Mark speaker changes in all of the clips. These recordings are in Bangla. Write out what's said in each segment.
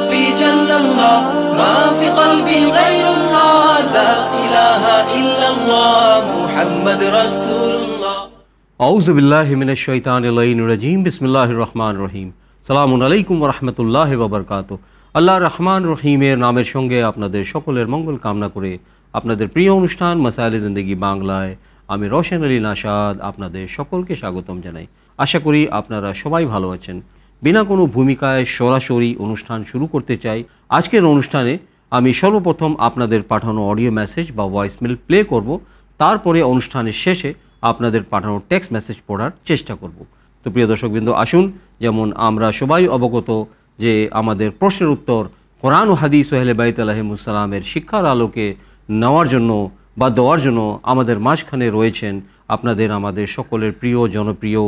Speaker 1: ربي جل الله ما في قلبي غير الله لا إله إلا الله محمد رسول الله
Speaker 2: আউযু বিল্লাহি মিনাশ শাইতানির রাজিম বিসমিল্লাহির রহমানির রহিম সালামুন আলাইকুম ওয়া রাহমাতুল্লাহি ওয়া বারাকাতুহু আল্লাহর রহমান রহিমের নামের সঙ্গে আপনাদের সকলের মঙ্গল কামনা করে আপনাদের প্রিয় অনুষ্ঠান মাসাইলে জিন্দেগি বাংলায় আমি রওশন আলী নাশাদ আপনাদের সকলকে স্বাগতম জানাই। আশা করি আপনারা সবাই ভালো আছেন। বিনা কোনো ভূমিকায় সরাসরি অনুষ্ঠান শুরু করতে চাই। আজকের অনুষ্ঠানে আমি সর্বপ্রথম আপনাদের পাঠানো অডিও মেসেজ বা ভয়েসমেল প্লে করব, তারপরে অনুষ্ঠানের শেষে আপনাদের পাঠানো টেক্সট মেসেজ পড়ার চেষ্টা করব। তো প্রিয় দর্শকবৃন্দ, আসুন যেমন আমরা সবাই অবগত যে আমাদের প্রশ্নের উত্তর কোরআন ও হাদিস ও আহলে বাইত আলাইহিমুস সালামের শিক্ষার আলোকে নেওয়ার জন্য বা দেওয়ার জন্য আমাদের মাঝখানে রয়েছেন আপনাদের আমাদের সকলের প্রিয় জনপ্রিয়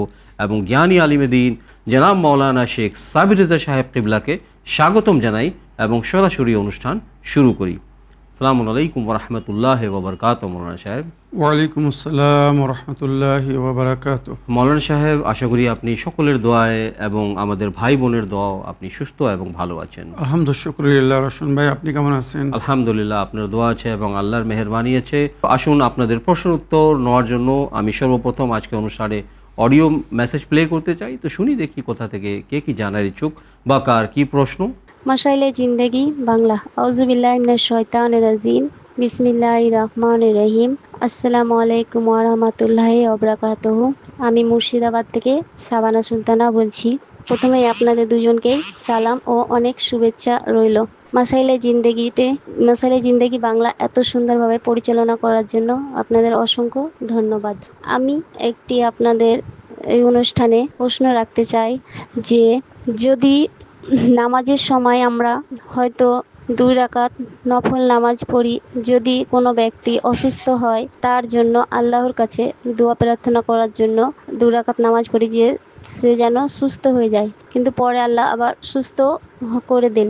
Speaker 2: এবং জ্ঞানী আলিমে দ্বীন জনাব মাওলানা শেখ সাবির রেজা সাহেব কিবলাকে স্বাগতম জানাই এবং সরাসরি অনুষ্ঠান শুরু করি। আসসালামু আলাইকুম ওয়া রাহমাতুল্লাহি ওয়া বারাকাতুহু। মাওলানা সাহেব।
Speaker 3: ওয়ালাইকুম আসসালাম ওয়া রাহমাতুল্লাহি ওয়া বারাকাতুহু।
Speaker 2: মাওলানা সাহেব, আশা করি আপনি সকলের দোয়ায় এবং আমাদের ভাই বোনের দোয়াও আপনি সুস্থ এবং ভালো আছেন।
Speaker 3: আলহামদুলিল্লাহ, শুকরিয়া রশন ভাই, আপনি কেমন আছেন?
Speaker 2: আলহামদুলিল্লাহ, আপনার দোয়া আছে এবং আল্লাহর মেহেরবানি আছে। আসুন আপনাদের প্রশ্ন উত্তর নেওয়ার জন্য আমি সর্বপ্রথম আজকে অনুষ্ঠানে অডিও মেসেজ প্লে করতে চাই। তো শুনি দেখি কোথা থেকে কে কি জানার ইচ্ছুক বা কার কি প্রশ্ন।
Speaker 4: মাসাইলে জিন্দেগি বাংলা। আউযু বিল্লাহি মিনাশ শাইতানির রাজিম বিসমিল্লাহির রহমানির রহিম। আসসালামু আলাইকুম ওয়া রাহমাতুল্লাহি ওয়া বারাকাতুহু। আমি মুর্শিদাবাদ থেকে সাবানা সুলতানা বলছি। প্রথমেই আপনাদের দুজনকেই সালাম ও অনেক শুভেচ্ছা রইল। মাসাইলে জিন্দেগি বাংলা এত সুন্দরভাবে পরিচালনা করার জন্য আপনাদের অসংখ্য ধন্যবাদ। আমি একটি আপনাদের এই অনুষ্ঠানে প্রশ্ন রাখতে চাই যে যদি নামাজের সময় আমরা হয়তো 2 রাকাত নফল নামাজ পড়ি, যদি কোনো ব্যক্তি অসুস্থ হয় তার জন্য আল্লাহর কাছে দোয়া প্রার্থনা করার জন্য 2 রাকাত নামাজ পড়ি যে সে যেন সুস্থ হয়ে যায়, কিন্তু পরে আল্লাহ আবার সুস্থ করে দেন।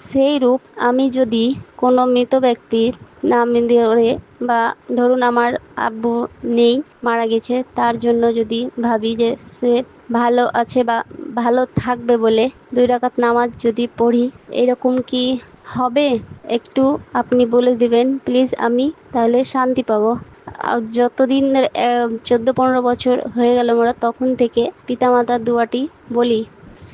Speaker 4: সেই রূপ আমি যদি কোনো মৃত ব্যক্তির নাম ধরে বা ধরুন আমার আব্বু নেই, মারা গেছে, তার জন্য যদি ভাবি যে সে ভালো আছে বা ভালো থাকবে বলে 2 রাকাত নামাজ যদি পড়ি, এরকম কি হবে? একটু আপনি বলে দেবেন প্লিজ, আমি তাহলে শান্তি পাবো। যতদিন 14-15 বছর হয়ে গেল আমরা তখন থেকে পিতামাতার দোয়াটি বলি,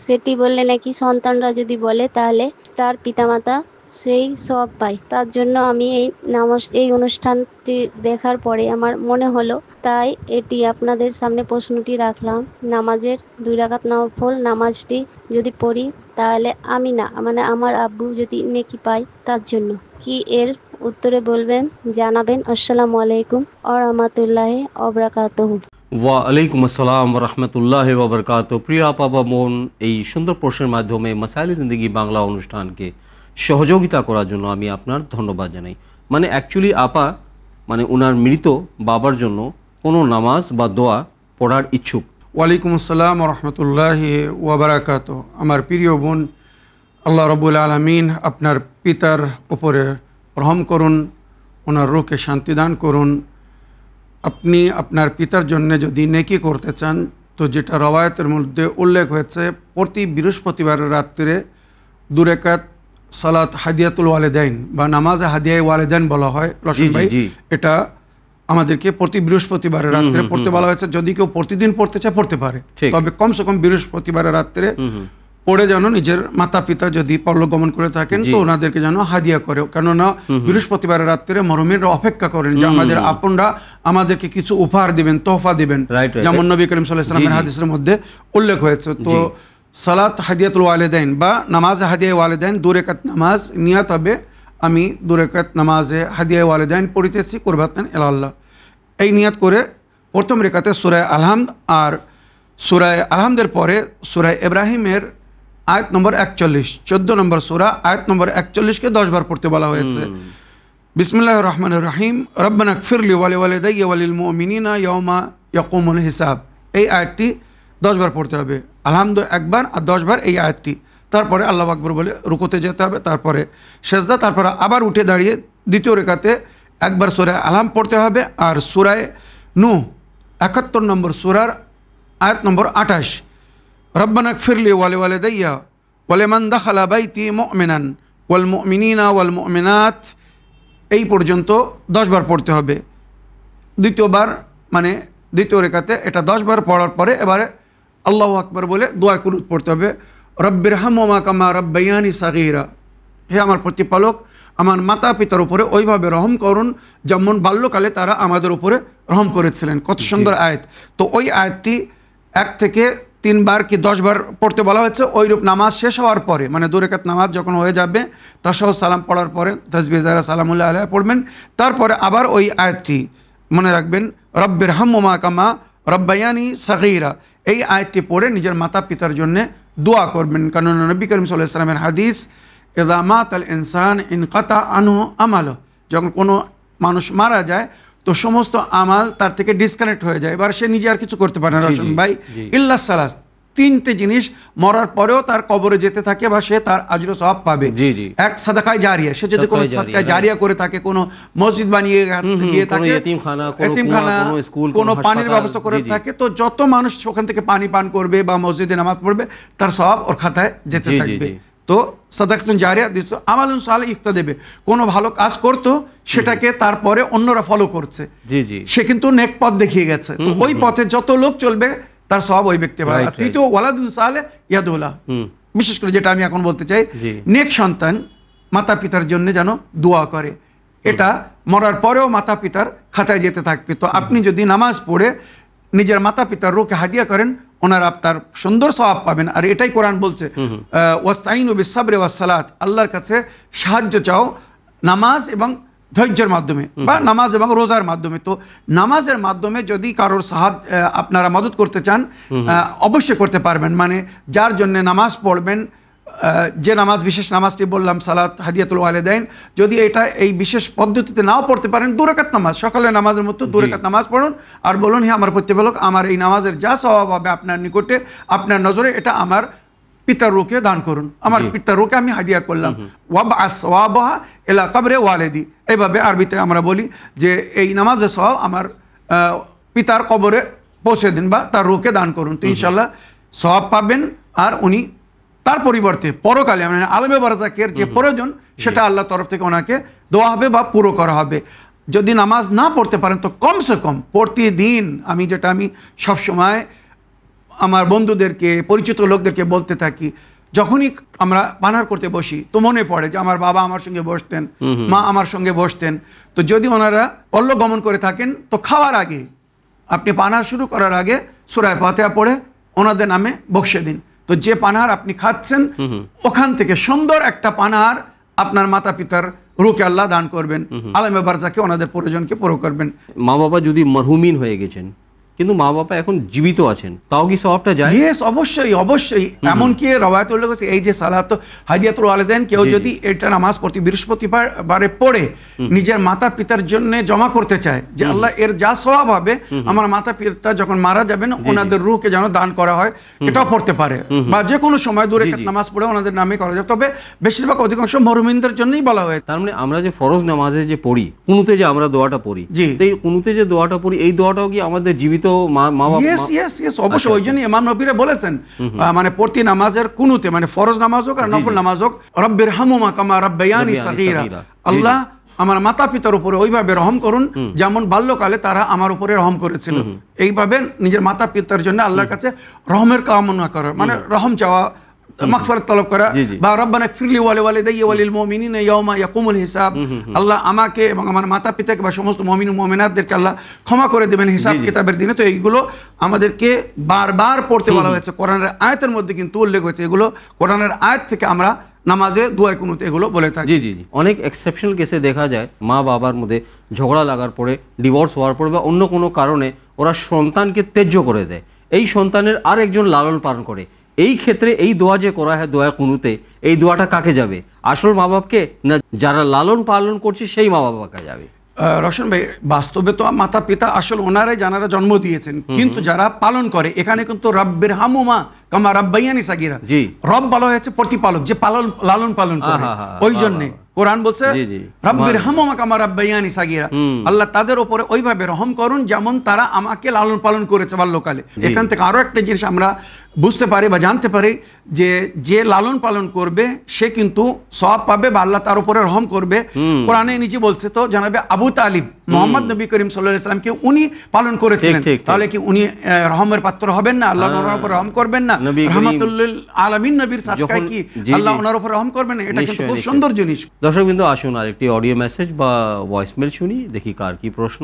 Speaker 4: সেটি বললে নাকি সন্তানরা যদি বলে তাহলে তার পিতামাতা সেই সওয়াব পায়। তার জন্য আমি এই অনুষ্ঠানটি দেখার পরে আমার মনে হলো, তাই এটি আপনাদের সামনে প্রশ্নটি রাখলাম। নামাজের 2 রাকাত নফল নামাজটি যদি পড়ি তাহলে আমি না মানে আমার আব্বু যদি নেকি পায়, তার জন্য কি এর উত্তরে বলবেন, জানাবেন। আসসালামু আলাইকুম ওয়া রাহমাতুল্লাহি ওয়া বারাকাতুহু।
Speaker 2: ওয়া আলাইকুম আসসালাম ওয়া রাহমাতুল্লাহি ওয়া বারাকাতুহু। প্রিয় আপা বা বোন, এই সুন্দর প্রশ্নের মাধ্যমে মাসাইলে জিন্দেগি বাংলা অনুষ্ঠানকে সহযোগিতা করার জন্য আমি আপনার ধন্যবাদ জানাই। মানে অ্যাকচুয়ালি আপা মানে ওনার মৃত বাবার জন্য কোনো নামাজ বা দোয়া পড়ার ইচ্ছুক।
Speaker 3: ওয়ালাইকুম আসসালাম ওয়া রাহমাতুল্লাহি ওয়া বারাকাতুহু। আমার প্রিয় বোন, আল্লাহ রাব্বুল আলামিন আপনার পিতার উপরে রহম করুন, ওনার রূহকে শান্তি দান করুন। আপনি আপনার পিতার জন্য যদি নেকি করতে চান, তো যেটা রওয়ায়াতের মধ্যে উল্লেখ হয়েছে, প্রতি বৃহস্পতিবারের রাত্রে 2 রাকাত সালাত হাদিয়াতুল ওয়ালিদাইন বা নামাজে হাদিয়ায়ে ওয়ালিদাইন বলা হয় রশিদ ভাই। এটা আমাদেরকে প্রতি বৃহস্পতিবারের রাত্রে পড়তে বলা হয়েছে। যদি কেউ প্রতিদিন পড়তে চায় পড়তে পারে, তবে কমসে কম বৃহস্পতিবারের রাত্রে পড়ে যেন নিজের মাতা পিতা যদি পরলোক গমন করে থাকেন তো ওনাদেরকে যেন হাদিয়া করে। কেননা বৃহস্পতিবারের রাত্রে মরহুমেরা অপেক্ষা করেন যে আমাদের আপনরা আমাদেরকে কিছু উপহার দিবেন, তোহফা দিবেন, যেমন নবী করিম সাল্লাল্লাহু আলাইহি ওয়াসাল্লামের হাদিসের মধ্যে উল্লেখ হয়েছে। তো সালাত হাদিয়াতুল ওয়ালিদাইন বা নামাজ হাদিয়ায়ে ওয়ালিদাইন 2 রাকাত নামাজ নিয়াত হবে, আমি 2 রাকাত নামাজে হাদিয়ায়ে ওয়ালিদাইন পড়িতেছি কুরবাতান ইলাল্লাহ। এই নিয়াত করে প্রথম রেখাতে সূরা আলহামদ আর সূরা আলহামদের পরে সূরা ইব্রাহিমের আয়াত নম্বর 41, 14 নম্বর সূরা আয়াত নম্বর 41কে 10 বার পড়তে বলা হয়েছে। বিসমিল্লাহির রহমানির রহিম। রব্বানা গফিরলি ওয়া লিওয়ালিদাইয়া ওয়া লিল মুমিনিনা ইয়াওমা ইয়াকুমুল হিসাব। এই আয়াতটি 10 বার পড়তে হবে। আলহামদ একবার আর 10 বার এই আয়াতটি। তারপরে আল্লাহু আকবার বলে রুকুতে যেতে হবে, তারপরে সেজদা, তারপরে আবার উঠে দাঁড়িয়ে দ্বিতীয় রেখাতে একবার সূরা আলহাম পড়তে হবে আর সূরা নূহ 71 নম্বর সূরার আয়াত নম্বর 28, রব্বানা গফিরলি ওয়া লিওয়ালিদাইয়া ওয়ালিমান দাখালা বাইতি মুমিনান ওয়াল মুমিনিনা ওয়াল মুমিনাত, এই পর্যন্ত 10 বার পড়তে হবে। দ্বিতীয়বার মানে দ্বিতীয় রেখাতে এটা 10 বার পড়ার পরে এবারে আল্লাহু আকবার বলে দোয়া কুনুত পড়তে হবে। রব্বিরহামহুমা কামা রাব্বায়ানি সাগীরা, হে আমার প্রতিপালক আমার মাতা পিতার উপরে ওইভাবে রহম করুন যেমন বাল্যকালে তারা আমাদের উপরে রহম করেছিলেন। কত সুন্দর আয়াত। তো ওই আয়াতটি 1 থেকে 3 বার কি 10 বার পড়তে বলা হয়েছে। ওইরূপ নামাজ শেষ হওয়ার পরে মানে 2 রাকাত নামাজ যখন হয়ে যাবে তাশাহুদ সালাম পড়ার পরে তাসবিহ যারা সালামুল্লাহ আলাইহি পড়বেন, তারপরে আবার ওই আয়াতটি মনে রাখবেন রব্বিরহামহুমা কামা রাব্বায়ানি সাগীরা, এই আয়াতটি পড়ে নিজের মাতা পিতার জন্য দোয়া করবেন। কারণ নবী করিম সাল্লাল্লাহু আলাইহি ওয়াসাল্লামের হাদিস, ইযা মাতাল ইনসান ইনকাতা আনহু আমালু, যখন কোনো মানুষ মারা যায় তো সমস্ত আমাল তার থেকে ডিসকানেক্ট হয়ে যায়, এবার সে নিজে আর কিছু করতে পারে না রশন ভাই। ইল্লা সালাস, 3টে জিনিস মরার পরেও তার কবরে যেতে থাকে বা সে তার আজর সওয়াব পাবে। এক সাদাকায়ে জারিয়া, সে যদি কোনো সাদাকায়ে জারিয়া করে থাকে, কোনো মসজিদ বানিয়ে গিয়ে থাকে, এতিমখানা, কোনো পানির ব্যবস্থা করে থাকে, তো যত মানুষ ওখান থেকে পানি পান করবে বা মসজিদে নামাজ পড়বে তার সওয়াব ওর খাতায় যেতে থাকবে। তো সাদাকাতুন জারিয়া দিস আমালুন সালিহ ইক্তাদেবে, কোনো ভালো কাজ করতো সেটাকে তারপরে অন্যরা ফলো করছে, সে কিন্তু নেক পথ দেখিয়ে গেছে, তো ওই পথে যত লোক চলবে তার সব ওই ব্যক্তি পাবে। তৃতীয় ওয়ালাদুন সালেহ ইয়াদুলা, বিশেষ করে যেটা আমি এখন বলতে চাই, নেক সন্তান মাতা পিতার জন্য যেন দোয়া করে, এটা মরার পরেও মাতা পিতার খাতায় যেতে থাকবে। তো আপনি যদি নামাজ পড়ে নিজের মাতা পিতার রূহকে হাদিয়া করেন, ওনারা তার সুন্দর সওয়াব পাবেন। আর এটাই কোরআন বলছে ওয়াস্তাইনু বিস-সাবরি ওয়াস-সালাত, আল্লাহর কাছে সাহায্য চাও নামাজ এবং ধৈর্যের মাধ্যমে বা নামাজ এবং রোজার মাধ্যমে। তো নামাজের মাধ্যমে যদি কারোর আপনারা মদত করতে চান অবশ্যই করতে পারবেন। মানে যার জন্য নামাজ পড়বেন, যে নামাজ বিশেষ নামাজটি বললাম সালাত হাদিয়াতুল ওয়ালিদাইন, যদি এটা এই বিশেষ পদ্ধতিতে নাও পড়তে পারেন, 2 রাকাত নামাজ, সকালে নামাজের মতো 2 রাকাত নামাজ পড়ুন আর বলুন, হে আমার প্রতিপালক আমার এই নামাজের যা সওয়াব হবে আপনার নিকটে আপনার নজরে এটা আমার পিতার রূহকে দান করুন, আমার পিতার রূহকে আমি হাদিয়া করলাম। ওয়াবআস সওয়াবাহা ইলা কবরে ওয়ালিদি, এইভাবে আরবিতে আমরা বলি যে এই নামাজের সওয়াব আমার পিতার কবরে পৌঁছে দিন বা তার রূহকে দান করুন। তো ইনশাআল্লাহ সওয়াব পাবেন। আর উনি তার পরিবর্তে পরকালে মানে আলমে বারজাকের যে প্রয়োজন সেটা আল্লাহর তরফ থেকে ওনাকে দেওয়া হবে বা পুরো করা হবে। যদি নামাজ না পড়তে পারেন তো কমসে কম প্রতিদিন, আমি সবসময় আমার বন্ধুদেরকে পরিচিত লোকদেরকে বলতে থাকি, যখনই আমরা পানাহার করতে বসি তো মনে পড়ে যে আমার বাবা আমার সঙ্গে বসতেন, মা আমার সঙ্গে বসতেন। তো যদি ওনারা পল্ল গমন করে থাকেন তো খাওয়ার আগে আপনি পানাহার শুরু করার আগে সূরা ফাতিহা পড়ে ওনাদের নামে বকশে দিন। তো যে পানাহার আপনি খাচ্ছেন ওখান থেকে সুন্দর একটা পানাহার আপনার মাতা পিতার রূহকে আল্লাহ দান করবেন, আলেমে বারজাকে ওনাদের প্রয়োজনকে পুরো করবেন।
Speaker 2: মা বাবা যদি মরহুমিন হয়ে গেছেন কিন্তু মা বাবা এখন জীবিত আছেন, তাও কি সওয়াবটা যায়?
Speaker 3: ইয়েস, অবশ্যই অবশ্যই। এমনকি রওয়ায়াতে উল্লেখ আছে এই যে সালাত হাদিয়াতুল ওয়ালিদাইন, কেউ যদি এটা নামাজ প্রতি বৃহস্পতিবারে পড়ে নিজের মাতা পিতার জন্য জমা করতে চায় যে আল্লাহ এর যা সওয়াব হবে আমার মাতা পিতা যখন মারা যাবেন ওনাদের রূহকে যেন দান করা হয়, এটাও পড়তে পারে বা যে কোনো সময় 2 রাকাত নামাজ পড়ে ওনাদের নামে করা যায়। তবে বেশিরভাগ অধিকাংশ মরহুমিনদের জন্যই বলা হয়।
Speaker 2: তার মানে আমরা যে ফরজ নামাজে যে পড়ি, কুনুতে যে আমরা দোয়াটা পড়ি, এই কুনুতে যে দোয়াটা পড়ি, এই দোয়াটাও কি আমাদের জীবিত মা বাবা?
Speaker 3: ইয়েস অবশ্যই। ওই জন্য ইমাম নবীরা বলেছেন মানে প্রতি নামাজের কুনুতে, মানে ফরজ নামাজ হোক আর নফল নামাজ হোক, রব্বিরহামহুমা কামা রাব্বায়ানি সাগীরা, আল্লাহ আমার মাতা পিতার উপরে ওইভাবে রহম করুন যেমন বাল্যকালে তারা আমার উপরে রহম করেছিল। এইভাবে নিজের মাতা পিতার জন্য আল্লাহর কাছে রহমের কামনা করা, মানে রহম চাওয়া, মাগফিরাত তলব করা, বা রব্বানা ইগফিরলি ওয়া লিওয়ালিদাইয়া ওয়া লিল মুমিনিনা ইয়াওমা ইয়াকুমুল হিসাব, আল্লাহ আমাকে এবং আমার মাতা পিতাকে বা সমস্ত মুমিন ও মুমিনাতদেরকে আল্লাহ ক্ষমা করে দেবেন হিসাব কিতাবের দিনে। তো এইগুলো আমাদেরকে বারবার পড়তে বলা হয়েছে, কোরআনের আয়াতের মধ্যে কিন্তু উল্লেখ হয়েছে। এগুলো কোরআনের আয়াত থেকে আমরা নামাজে দোয়া কুনুতে এগুলো বলে থাকি।
Speaker 2: জি জি জি। অনেক এক্সেপশনাল কেসে দেখা যায় মা বাবার মধ্যে ঝগড়া লাগার পরে, ডিভোর্স হওয়ার পরে বা অন্য কোনো কারণে ওরা সন্তানকে ত্যায্য করে দেয়, এই সন্তানের আর একজন লালন পালন করে। এই ক্ষেত্রে এই দোয়া যে করা হয় দোয়া কুনুতে, এই দোয়াটা কাকে যাবে? আসল মা বাপকে, না যারা লালন পালন করছে সেই মা বাবাকে যাবে?
Speaker 3: রশন ভাই, বাস্তবে তো মাতা পিতা আসল ওনারাই যারা জন্ম দিয়েছেন, কিন্তু যারা পালন করে এখানে কিন্তু রব্বিরহামহুমা কামা রাব্বায়ানি সাগীরা, রব বলা হয়েছে প্রতিপালক, যে লালন পালন করে। ওই জন্যে কোরআন বলছে
Speaker 2: জি, জি।
Speaker 3: রাব্বির হামহুমা কামা রাব্বায়ানি সাগীরা, আল্লাহ তাদের উপরে ওইভাবে রহম করুন যেমন তারা আমাকে লালন পালন করেছে বাল্যকালে। এখান থেকে আরো একটা জিনিস আমরা বুঝতে পারি বা জানতে পারি যে যে লালন পালন করবে সে কিন্তু সওয়াব পাবে বা আল্লাহ তার উপরে রহম করবে। কোরআনে নিজে বলছে তো জানাবে আবু তালিব মোহাম্মদ নবী করিম সাল্লাল্লাহু আলাইহি সাল্লামকে উনি পালন করেছিলেন,
Speaker 2: ঠিক, ঠিক।
Speaker 3: তাহলে কি উনি রহমের পাত্র হবেন না? আল্লাহ ওনার উপর রহম করবেন না?
Speaker 2: নবী করিম
Speaker 3: রাহমাতুল আলামিন নবীর সাদকায় কি
Speaker 2: জি,
Speaker 3: আল্লাহ
Speaker 2: জি।
Speaker 3: ওনার উপর রহম করবেন না? এটা কিন্তু
Speaker 2: নিশ্চয়ই,
Speaker 3: খুব
Speaker 2: নিশ্চয়ই।
Speaker 3: সুন্দর জিনিস।
Speaker 2: দর্শকবৃন্দ, আসুন আরেকটি অডিও মেসেজ বা ভয়েসমেল শুনি, দেখি কার কি প্রশ্ন।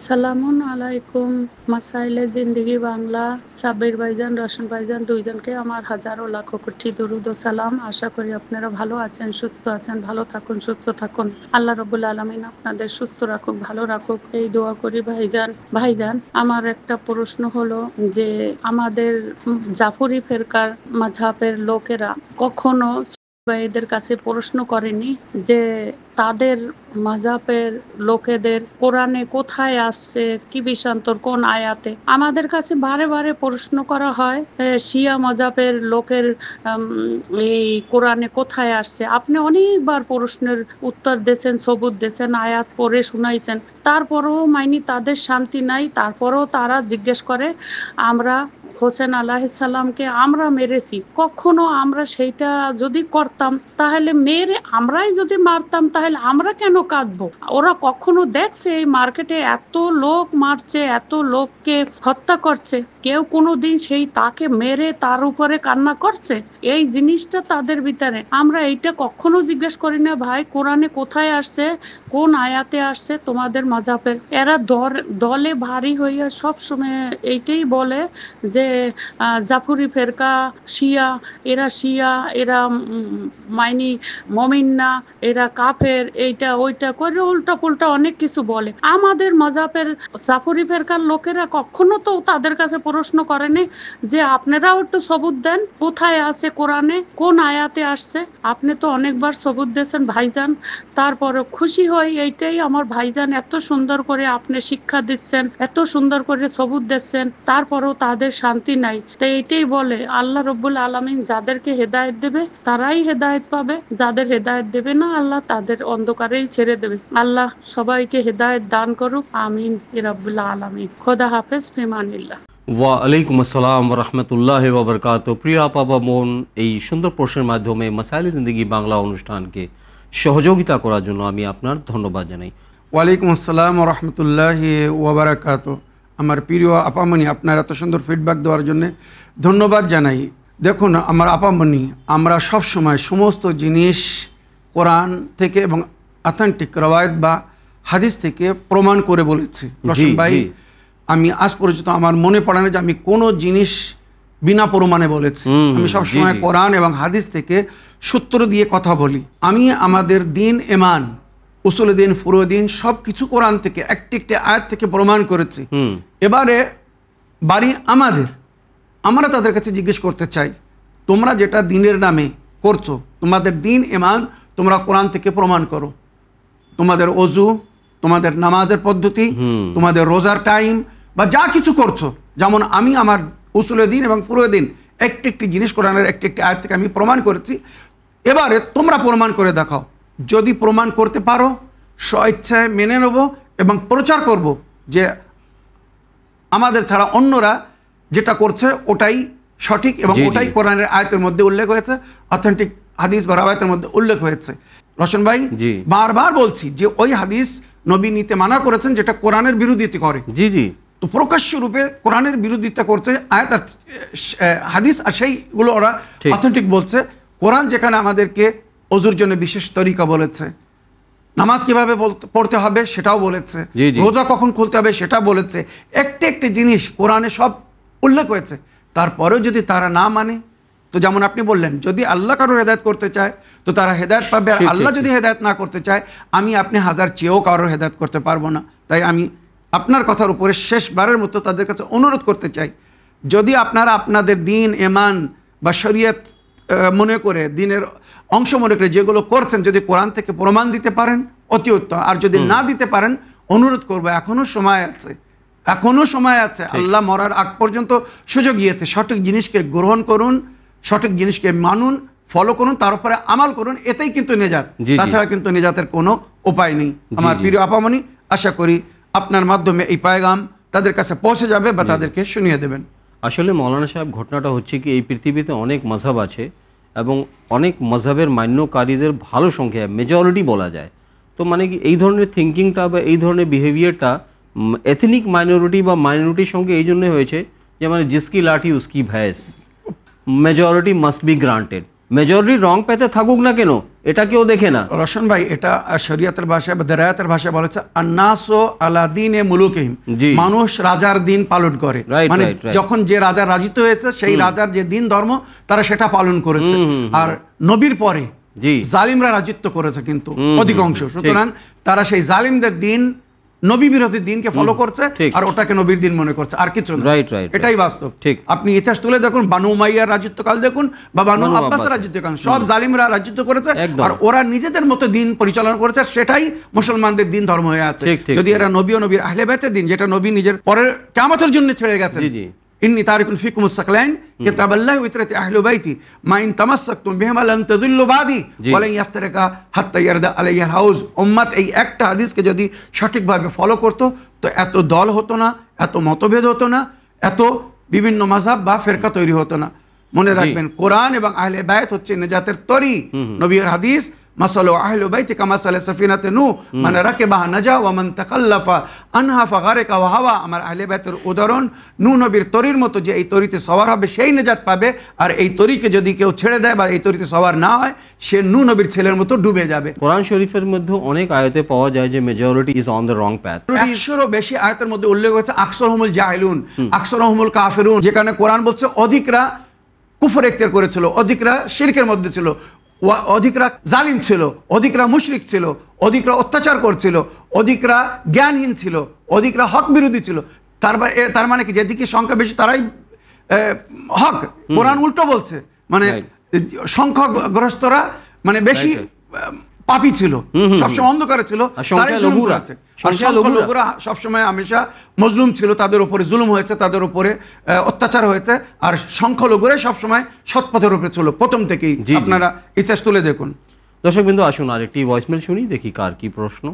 Speaker 5: সালামুন আলাইকুম, মাসাইলে জিন্দেগি বাংলা, সাব্বির ভাইজান, রশন ভাইজান দুইজনকে আমার হাজারো লাখো কোটি দরুদ ও সালাম। আশা করি আপনারা ভালো আছেন, সুস্থ আছেন। ভালো থাকুন, সুস্থ থাকুন। আল্লাহ রাব্বুল আলামিন আপনাদের সুস্থ রাখুক, ভালো রাখুক, এই দোয়া করি ভাইজান। ভাইজান, আমার একটা প্রশ্ন হলো যে আমাদের জাফরি ফেরকার মাযহাবের লোকেরা কখনো এদের কাছে প্রশ্ন করেনি যে তাদের মাযহাবের লোকেদের কোরআনে কোথায় আসছে, কি বিষান্তর, কোন আয়াতে? আমাদের কাছে বারে বারে প্রশ্ন করা হয় শিয়া মাযহাবের লোকের এই কোরআনে কোথায় আসছে। আপনি অনেকবার প্রশ্নের উত্তর দিয়েছেন, সবুত দিয়েছেন, আয়াত পড়ে শুনাইছেন, তারপরেও মাইনি তাদের শান্তি নাই। তারপরেও তারা জিজ্ঞেস করে আমরা হোসেন আলাইহিস সালামকে আমরা মেরেছি। কখনো আমরা সেইটা যদি করতাম তাহলে মেরে আমরাই যদি মারতাম তাহলে আমরা কেন কাঁদবো? ওরা কখনো দেখছে এই মার্কেটে এত লোক মারছে, এত লোককে হত্যা করছে, কেউ কোনো দিন সেই তাকে মেরে তার উপরে কান্না করছে? এই জিনিসটা তাদের ভিতরে। আমরা এইটা কখনো জিজ্ঞেস করি না ভাই কোরআনে কোথায় আসছে, কোন আয়াতে আসছে তোমাদের মাযহাবের। এরা দলে ভারী হইয়া সব সময় এইটাই বলে যে জাফরি ফেরকা শিয়া, এরা মাইনি মমিন না, এরা কাফের, এইটা ওইটা করে উল্টা পুল্টা অনেক কিছু বলে। আমাদের মাযহাবের জাফরি ফেরকার লোকেরা কখনো তো তাদের কাছে প্রশ্ন করেনি যে আপনারাও একটু সবুত দেন, কোথায় আছে কোরআনে, কোন আয়াতে আসছে? আপনি তো অনেকবার সবুত দিয়েছেন ভাইজান, তারপরে খুশি হই। এইটাই আমার ভাইজান, এত সুন্দর করে আপনি শিক্ষা দিচ্ছেন, এত সুন্দর করে সবুত দিচ্ছেন, তারপরেও তাদের শান্তি নাই। তাই এইটাই বলে আল্লাহ রব্বুল আলামিন যাদেরকে হেদায়েত দেবে তারাই হেদায়েত পাবে, যাদের হেদায়েত দেবে না আল্লাহ তাদের অন্ধকারেই ছেড়ে দেবে। আল্লাহ সবাইকে হেদায়েত দান করুক, আমিন ইয়া রাব্বুল আলামিন। খোদা হাফেজ, ফিমানিল্লাহ।
Speaker 2: ওয়ালাইকুম আসসালাম রাহমাতুল্লাহি ওয়া বারাকাতুহু। প্রিয় আপা বা বোন, এই সুন্দর প্রশ্নের মাধ্যমে মাসাইলে জিন্দেগি বাংলা অনুষ্ঠানকে সহযোগিতা করার জন্য আমি আপনার ধন্যবাদ জানাই।
Speaker 3: ওয়ালাইকুম আসসালাম রহমতুল্লাহি ওয়াবারাকাত। আমার প্রিয় আপামনি, আপনার এত সুন্দর ফিডব্যাক দেওয়ার জন্য ধন্যবাদ জানাই। দেখুন আমার আপামনি, আমরা সব সময় সমস্ত জিনিস কোরআন থেকে এবং অথেন্টিক রওয়ায়াত বা হাদিস থেকে প্রমাণ করে বলেছি। রশন ভাই,
Speaker 2: জি।
Speaker 3: আমি আজ পর্যন্ত আমার মনে পড়ে না যে আমি কোনো জিনিস বিনা প্রমাণে বলেছি। আমি সবসময়
Speaker 2: জি, জি।
Speaker 3: কোরআন এবং হাদিস থেকে সূত্র দিয়ে কথা বলি। আমি আমাদের দিন, ইমান, উসুল দিন, ফুরুদিন সব কিছু কোরআন থেকে একটি একটি আয়াত থেকে প্রমাণ করেছি। এবারে বাড়ি আমাদের, আমরা তাদের কাছে জিজ্ঞেস করতে চাই, তোমরা যেটা দিনের নামে করছো, তোমাদের দিন ইমান তোমরা কোরআন থেকে প্রমাণ করো। তোমাদের অজু, তোমাদের নামাজের পদ্ধতি, তোমাদের রোজার টাইম বা যা কিছু করছো, যেমন আমি আমার উসুলে দিন এবং ফুরুয়ে দিন একটি একটি জিনিস কোরআনের একটি একটি আয়াত থেকে আমি প্রমাণ করেছি। এবারে তোমরা প্রমাণ করে দেখাও। যদি প্রমাণ করতে পারো স্বইচ্ছায় মেনে নেব এবং প্রচার করব যে আমাদের ছাড়া অন্যরা যেটা করছে ওটাই সঠিক এবং
Speaker 2: জি, জি।
Speaker 3: ওটাই কোরআনের আয়াতের মধ্যে উল্লেখ হয়েছে, অথেন্টিক হাদিস বা রাওয়ায়াতের মধ্যে উল্লেখ হয়েছে। রশন ভাই,
Speaker 2: জি।
Speaker 3: বারবার বলছি যে ওই হাদিস নবী নিতে মানা করেছেন যেটা কোরআনের বিরোধিতা করে।
Speaker 2: জি জি
Speaker 3: তো প্রকাশ্য রূপে কোরআনের বিরোধিতা করছে আয়াত আর হাদিস, আর সেইগুলো ওরা
Speaker 2: ঠিক।
Speaker 3: অথেন্টিক বলছে। কোরআন যেখানে আমাদেরকে অজুর জন্য বিশেষ তরিকা বলেছে, নামাজ কিভাবে পড়তে হবে সেটাও বলেছে,
Speaker 2: জি, জি।
Speaker 3: রোজা কখন খুলতে হবে সেটা বলেছে, একটি একটি জিনিস কোরআনে সব উল্লেখ হয়েছে। তারপরেও যদি তারা না মানে, তো যেমন আপনি বললেন যদি আল্লাহ কারো হেদায়েত করতে চায় তো তারা হেদায়েত পাবে, আর
Speaker 2: ঠিক,
Speaker 3: আল্লাহ
Speaker 2: ঠিক,
Speaker 3: যদি হেদায়েত না করতে চায় আমি আপনি হাজার চেয়েও কারোর হেদায়েত করতে পারবো না। তাই আমি আপনার কথার উপরে শেষবারের মতো তাদের কাছে অনুরোধ করতে চাই, যদি আপনারা আপনাদের দিন, ইমান বা শরীয়ত মনে করে, দিনের অংশ মনে করে যেগুলো করছেন, যদি কোরআন থেকে প্রমাণ দিতে পারেন অতি উত্তম, আর যদি না দিতে পারেন অনুরোধ করবো এখনো সময় আছে, এখনো সময় আছে। আল্লাহ মরার আগ পর্যন্ত সুযোগ দিয়েছে। সঠিক জিনিসকে গ্রহণ করুন, সঠিক জিনিসকে মানুন, ফলো করুন, তার উপরে আমল করুন, এতেই কিন্তু নেজাত।
Speaker 2: জি, জি।
Speaker 3: তাছাড়া কিন্তু নেজাতের কোনো উপায় নেই। আমার
Speaker 2: জি।
Speaker 3: প্রিয় আপামনি, আশা করি আপনার মাধ্যমে এই পায়গাম তাদের কাছে পৌঁছে যাবে বা তাদেরকে শুনিয়ে দেবেন।
Speaker 2: আসলে মৌলানা সাহেব, ঘটনাটা হচ্ছে কি, এই পৃথিবীতে অনেক মাযহাব আছে এবং অনেক মাযহাবের মান্যকারীদের ভালো সংখ্যা, মেজরিটি বলা যায়। তো মানে কি এই ধরনের থিঙ্কিংটা বা এই ধরনের বিহেভিয়ারটা এথনিক মাইনরিটি বা মাইনরিটির সঙ্গে এই জন্য হয়েছে যে মানে জিসকি লাঠি উসকি ভ্যাস, majority must be granted. Majority রং পেতে থাকুক না কেন, এটা কেউ দেখে না।
Speaker 3: রোশন ভাই, এটা শরিয়াতের ভাষায় বা দেরায়াতের ভাষায় বলেছে আন্নাসু আলা দীনে মুলুকিহিম,
Speaker 2: জি।
Speaker 3: মানুষ রাজার দিন পালন করে।
Speaker 2: Right,
Speaker 3: মানে
Speaker 2: right, right.
Speaker 3: যখন যে রাজা রাজিত হয়েছে সেই রাজার যে দিন ধর্ম তারা সেটা পালন করেছে। আর নবীর পরে
Speaker 2: জি।
Speaker 3: জালিমরা রাজত্ব করেছে কিন্তু অধিকাংশ, সুতরাং তারা সেই জালিমদের দিন, নবী বিরোধী দিনকে ফলো করছে
Speaker 2: ঠিক।
Speaker 3: আর ওটাকে নবীর দিন মনে করছে, আর কিছু না।
Speaker 2: Right, right, right.
Speaker 3: এটাই বাস্তব।
Speaker 2: ঠিক।
Speaker 3: আপনি ইতিহাস তুলে দেখুন, বানু উমাইয়ার রাজত্বকাল দেখুন বা বানু
Speaker 2: বানু
Speaker 3: আব্বাসের
Speaker 2: আব্বাসের।
Speaker 3: রাজত্বকাল, সব জালিমরা রাজত্ব করেছে
Speaker 2: একদম।
Speaker 3: আর ওরা নিজেদের মতো দিন পরিচালনা করেছে, সেটাই মুসলমানদের দিন ধর্ম হয়ে আছে।
Speaker 2: ঠিক, ঠিক,
Speaker 3: যদি এরা নবী ও নবীর আহলে বাইতের দিন, যেটা নবী নিজের পরের কিয়ামতের জন্য ছেড়ে গেছেন,
Speaker 2: জি, জি।
Speaker 3: ইন্নী তারিকুন ফিকুমুস সাকলাইন কিতাবাল্লাহি ওয়া ইতরাতি আহলি বাইতি মা ইন তামাসসাকতুম বিহিমা লান তাযিল্লু বাদি
Speaker 2: জি।
Speaker 3: ওয়া লান ইয়াফতারিকা হাত্তা ইয়ারদা আলাইহিল হাউজ। উম্মত এই একটা হাদিসকে যদি সঠিকভাবে ফলো করত তো এত দল হতো না, এত মতভেদ হতো না, এত বিভিন্ন মাযহাব বা ফিরকা তৈরি হতো না। মনে রাখবেন, কোরআন এবং আহলে বাইত হচ্ছে নেজাতের তরি। নবীর হাদিস, মাসালু আহলু বাইতি কামাসালে সাফিনাতে নূহ, মান রাকিবাহা নাজা ওয়া মান তাকাল্লাফা আনহা ফাগারিকা ওয়া হাওয়া। আমার আহলে বাইতের উদাহরণ নূহ নবীর তরির মতো, যে এই তরিতে সওয়ার হবে সেই নেজাত পাবে, আর এই তরিকে যদি কেউ ছেড়ে দেয় বা এই তরিতে সওয়ার না হয়, সে নূহ নবীর ছেলের মতো ডুবে যাবে।
Speaker 2: কোরআন শরীফের মধ্যে অনেক আয়াতে পাওয়া যায় যে majority is on the wrong path.
Speaker 3: 100-এরও বেশি আয়াতের মধ্যে উল্লেখ হয়েছে আকসারহুমুল জাহিলুন, আকসারহুমুল কাফিরুন, যেখানে কোরআন বলছে অধিকরা কুফর ইখতিয়ার করেছিল, অধিকরা শিরকের মধ্যে ছিল, অধিকরা জালিম ছিল, অধিকরা মুশরিক ছিল, অধিকরা অত্যাচার করছিল, অধিকরা জ্ঞানহীন ছিল, অধিকরা হক বিরোধী ছিল। তার মানে কি, যেদিকে সংখ্যা বেশি তারাই হক। কোরআন উল্টো বলছে, মানে সংখ্যাগ্রস্তরা মানে বেশি পাপী ছিল, সবসময় অন্ধকারে ছিল, তারাই জুলুম করেছে। আর সংখ্যালঘুরা সবসময় হামেশা মজলুম ছিল, তাদের উপরে জুলুম হয়েছে, তাদের উপরে অত্যাচার হয়েছে। আর সংখ্যালঘুরাই সবসময় সৎপথের উপরে ছিল প্রথম থেকেই। আপনারা ইতিহাস তুলে দেখুন।
Speaker 2: দর্শকবৃন্দ, আসুন আরেকটি ভয়েসমেল শুনি, দেখি কার কি প্রশ্ন।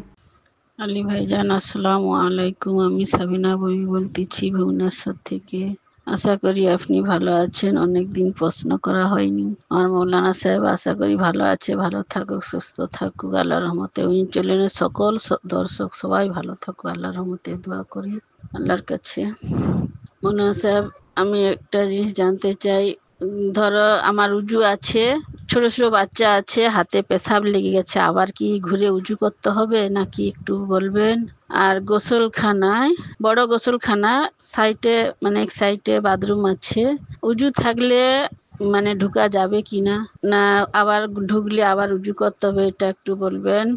Speaker 5: আলী ভাইজান, আসসালামু আলাইকুম। আমি সাবিনা ববি বলতেছি ভুবনেশ্বর থেকে। আশা করি আপনি ভালো আছেন, অনেকদিন প্রশ্ন করা হয়নি। আমার মৌলানা সাহেব আশা করি ভালো আছে, ভালো থাকুক, সুস্থ থাকুক আল্লাহর রহমতে। ওই চ্যানেলের সকল দর্শক সবাই ভালো থাকুক আল্লাহর রহমতে দোয়া করি আল্লাহর কাছে। মৌলানা সাহেব, আমি একটা জিনিস জানতে চাই। ধরো আমার উজু আছে, ছোট ছোট বাচ্চা আছে, হাতে পেশাব লেগে গেছে, আবার কি ঘুরে উজু করতে হবে নাকি একটু বলবেন? আর গোসলখানায়, বড় গোসলখানা সাইডে, মানে এক সাইডে বাথরুম আছে, উজু থাকলে মানে ঢুকা যাবে কিনা, না আবার ঢুকলে আবার উজু করতে হবে, এটা একটু বলবেন।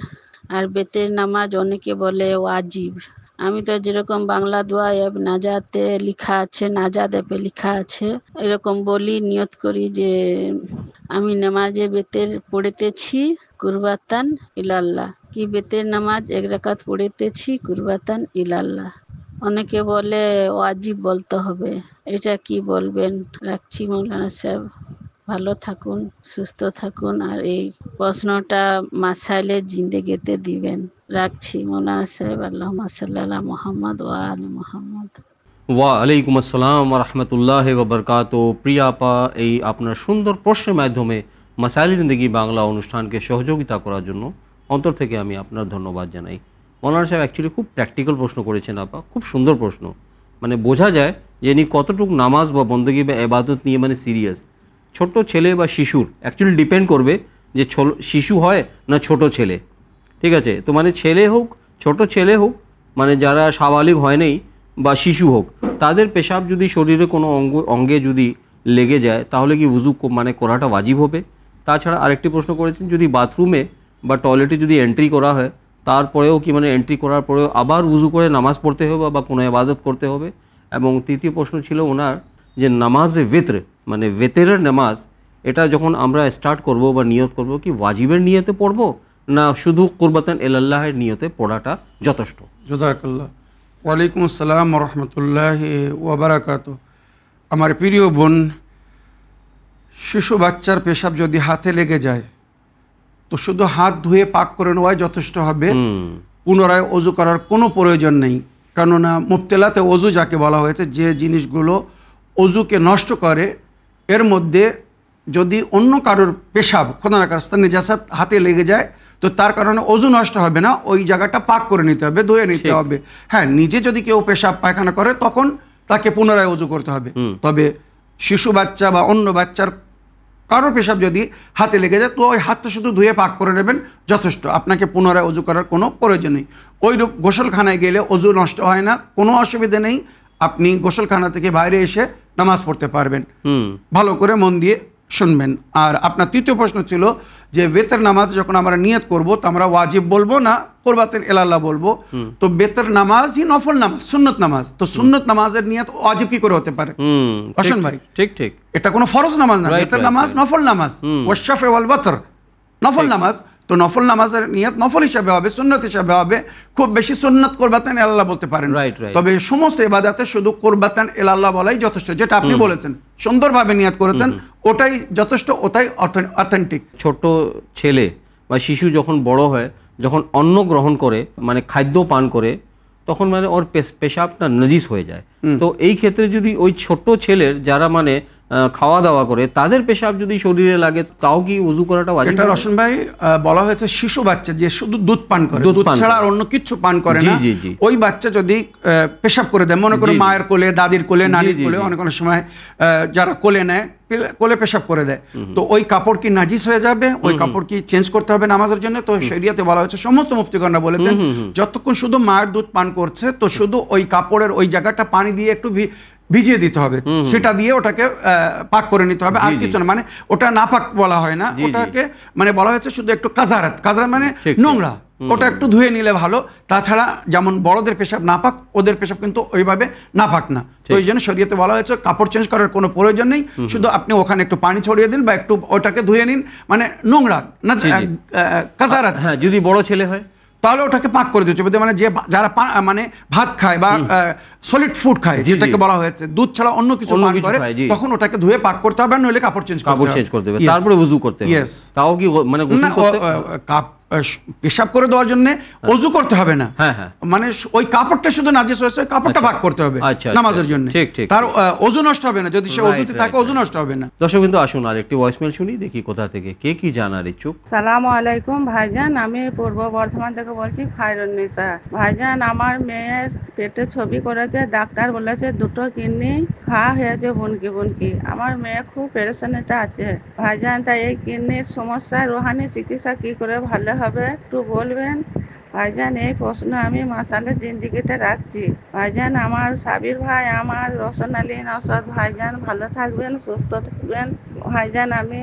Speaker 5: আর বেতের নামাজ অনেকে বলে ওয়াজিব। আমি তো যেরকম বাংলা দোয়া অ্যাপ নাজাতে লেখা আছে, নাজাত অ্যাপে লেখা আছে, এরকম বলি, নিয়ত করি যে আমি নামাজে বেতের পড়েতেছি কুরবাতান ইলাল্লাহ, কি বেতের নামাজ 1 রাকাত পড়েতেছি কুরবাতান ইলাল্লাহ। অনেকে বলে ওয়াজিব বলতে হবে, এটা কি বলবেন? রাখছি মৌলানা সাহেব, ভালো থাকুন, সুস্থ থাকুন, আর এই প্রশ্নটা মাসাইলে জিন্দেগিতে দিবেন। রাখছি মৌলানা সাহেব। আল্লাহুম্মা সাল্লি আলা মুহাম্মদ ওয়া আলি মুহাম্মদ।
Speaker 2: ওয়ালাইকুম আসসালাম রহমতুল্লাহ ওবরকাত। প্রিয়া আপা, এই আপনার সুন্দর প্রশ্নের মাধ্যমে মাসাইলে জিন্দেগি বাংলা অনুষ্ঠানকে সহযোগিতা করার জন্য অন্তর থেকে আমি আপনার ধন্যবাদ জানাই। মৌলানা সাহেব অ্যাকচুয়ালি খুব প্র্যাকটিক্যাল প্রশ্ন করেছেন আপা, খুব সুন্দর প্রশ্ন। মানে বোঝা যায় যে ইনি কতটুকু নামাজ বা বন্দেগি বা এবাদত নিয়ে মানে সিরিয়াস। ছোট ছেলে বা শিশুর অ্যাকচুয়ালি ডিপেন্ড করবে যে শিশু হয় না ছোট ছেলে, ঠিক আছে? তো মানে ছেলে হোক, ছোট ছেলে হোক, মানে যারা সাবালিগ হয় নাই বা শিশু হোক, তাদের পেশাব যদি শরীরে কোনো অঙ্গে যদি লেগে যায় তাহলে কি উজু মানে করাটা ওয়াজিব হবে? তাছাড়া আরেকটি প্রশ্ন করেছেন, যদি বাথরুমে বা টয়লেটে যদি এন্ট্রি করা হয় তারপরেও কি মানে এন্ট্রি করার পরেও আবার উজু করে নামাজ পড়তে হবে বা কোনো ইবাদত করতে হবে? এবং তৃতীয় প্রশ্ন ছিল ওনার যে নামাজে ভিতর, মানে ভেতরের নামাজ, এটা যখন আমরা স্টার্ট করব বা নিয়ত করব, কি ওয়াজিবের নিয়তে পড়ব না শুধু কুরবাতান ইলাল্লাহের নিয়তে পড়াটা যথেষ্ট?
Speaker 3: জাযাকাল্লাহ। ওয়ালাইকুম আসসালাম ওয়া রাহমাতুল্লাহি ওয়া বারাকাতুহু। আমার প্রিয় বোন শিশু বাচ্চার পেশাব যদি হাতে লেগে যায় তো শুধু হাত ধুয়ে পাক করে নেওয়াই যথেষ্ট হবে, পুনরায় অজু করার কোনো প্রয়োজন নেই। কেননা মুবতেলাতে অজু যাকে বলা হয়েছে, যে জিনিসগুলো অজুকে নষ্ট করে, এর মধ্যে যদি অন্য কারোর পেশাব খোদা না খাস্তা নেজাসাত হাতে লেগে যায় তো তার কারণে অজু নষ্ট হবে না, ওই জায়গাটা পাক করে নিতে হবে, ধুয়ে নিতে হবে। হ্যাঁ, নিজে যদি কেউ পেশাব পায়খানা করে তখন তাকে পুনরায় অজু করতে হবে। তবে শিশু বাচ্চা বা অন্য বাচ্চার কারোর পেশাব যদি হাতে লেগে যায় তো ওই হাতটা শুধু ধুয়ে পাক করে নেবেন, যথেষ্ট। আপনাকে পুনরায় অজু করার কোনো প্রয়োজন নেই। ওইরূপ গোসলখানায় গেলে অজু নষ্ট হয় না, কোনো অসুবিধা নেই। আপনি গোসলখানা থেকে বাইরে এসে নামাজ পড়তে পারবেন। ভালো করে মন দিয়ে শুনবেন। আর আপনার তৃতীয় প্রশ্ন ছিল যে বেতের নামাজ যখন আমরা নিয়ত করব তো আমরা ওয়াজিব বলবো না কুরবাতুন ইলাল্লাহ বলবো। তো বেতের নামাজই নফল নামাজ, সুন্নত নামাজ। তো সুন্নত নামাজের নিয়ত ওয়াজিব কি করে হতে পারে? অশন ভাই,
Speaker 2: ঠিক ঠিক,
Speaker 3: এটা কোনো ফরজ নামাজ না, বেতের নামাজ নফল নামাজ, ওয়াশফা ওয়াল ওয়াতর নফল নামাজ। তো নফল নামাজের নিয়ত নফল হিসাবে হবে, সুন্নত হিসাবে হবে। খুব বেশি সুন্নত কুরবাতুন ইলাল্লাহ বলতে পারেন। তবে সমস্ত ইবাদতে শুধু কুরবাতুন ইলাল্লাহ বলাই যথেষ্ট, যেটা আপনি বলেছেন, সুন্দরভাবে নিয়ত করেছেন, ওটাই যথেষ্ট, ওটাই অথেন্টিক।
Speaker 2: ছোট ছেলে বা শিশু যখন বড় হয়, যখন অন্ন গ্রহণ করে, মানে খাদ্য পান করে, তখন মানে ওর পেশাবটা নজিস হয়ে যায়। তো এই ক্ষেত্রে যদি ওই ছোট ছেলের যারা মানে খাওয়া দাওয়া করে তাদের পেশাব যদি শরীরে লাগে তাও কি ওযু করাটা ওয়াজিব?
Speaker 3: এটা রশন ভাই বলা হয়েছে শিশু বাচ্চা যে শুধু দুধ পান করে, দুধ ছাড়া আর অন্য কিছু পান করে না, ওই বাচ্চা যদি পেশাব করে দেয়, মনে করো মায়ের কোলে, দাদির কোলে, নানির কোলে, অনেক অনেক সময় যারা কোলে নেয়, কোলে পেশাব করে দেয়, তো ওই কাপড় কি নাজিস হয়ে যাবে? ওই কাপড় কি চেঞ্জ করতে হবে নামাজের জন্য? তো শরিয়াতে বলা হয়েছে, সমস্ত মুফতিগণরা বলেছেন যতক্ষণ শুধু মায়ের দুধ পান করছে তো শুধু ওই কাপড়ের ওই জায়গাটা পানি দিয়ে একটু ভিজিয়ে দিতে হবে, সেটা দিয়ে ওটাকে পাক করে নিতে হবে, আর কিছু না। মানে ওটা নাপাক বলা হয় না, ওটাকে মানে বলা হয়েছে শুধু একটু কাজারাত, কাজারাত মানে নোংরা, ওটা একটু ধুয়ে নিলে ভালো। তাছাড়া যেমন বড়দের পেশাব নাপাক, ওদের পেশাব কিন্তু ওইভাবে নাপাক না। তো এই জন্য শরীয়তে বলা হয়েছে কাপড় চেঞ্জ করার কোনো প্রয়োজন নেই, শুধু আপনি ওখানে একটু পানি ছড়িয়ে দিন বা একটু ওটাকে ধুয়ে নিন, মানে নোংরা না কাজারাত।
Speaker 2: হ্যাঁ, যদি বড় ছেলে হয়
Speaker 3: তাহলে ওটাকে পাক করে দিতে হবে। মানে যে যারা মানে ভাত খায় বা সলিড ফুড খায়, যেটাকে বলা হয়েছে দুধ ছাড়া অন্য কিছু পান করে, তখন ওটাকে ধুয়ে পাক করতে হবে, নইলে কাপড় চেঞ্জ করতে হবে,
Speaker 2: তারপরে ওযু করতে হবে। তাও কি মানে গোসল করতে
Speaker 3: পেশাব করে দেওয়ার জন্য ওযু করতে হবে না, মানে ওই কাপড়টা শুধু নাজিস হয়েছে, কাপড়টা পাক করতে হবে নামাজের জন্য, তার ওযু নষ্ট হবে না। যদি সে ওযুতে থাকে ওযু নষ্ট হবে না।
Speaker 2: দর্শক কিন্তু আসুন আর একটি ভয়েসমেল শুনি, দেখি কোথা থেকে কে কি জানার ইচ্ছুক।
Speaker 6: সালামু আলাইকুম ভাইজান, আমি পূর্ব বর্ধমান থেকে বলছি, খায়রুন্নিসা। ভাইজান, আমার মেয়ের পেটে ছবি করেছে, ডাক্তার বলেছে দুটো কিডনি খাওয়া হয়েছে বুনকি বুনকি। আমার মেয়ে খুব পেরেশানিতে আছে ভাইজান, তাই এই কিডনির সমস্যা রুহানি চিকিৎসা কি করে ভালো হবে একটু বলবেন ভাইজান? এই প্রশ্ন আমি মাসালে জিন্দিগিতে রাখছি ভাইজান। আমার সাবির ভাই, আমার রোশন আলী নওশাদ ভাইজান, ভালো থাকবেন, সুস্থ থাকবেন ভাইজান। আমি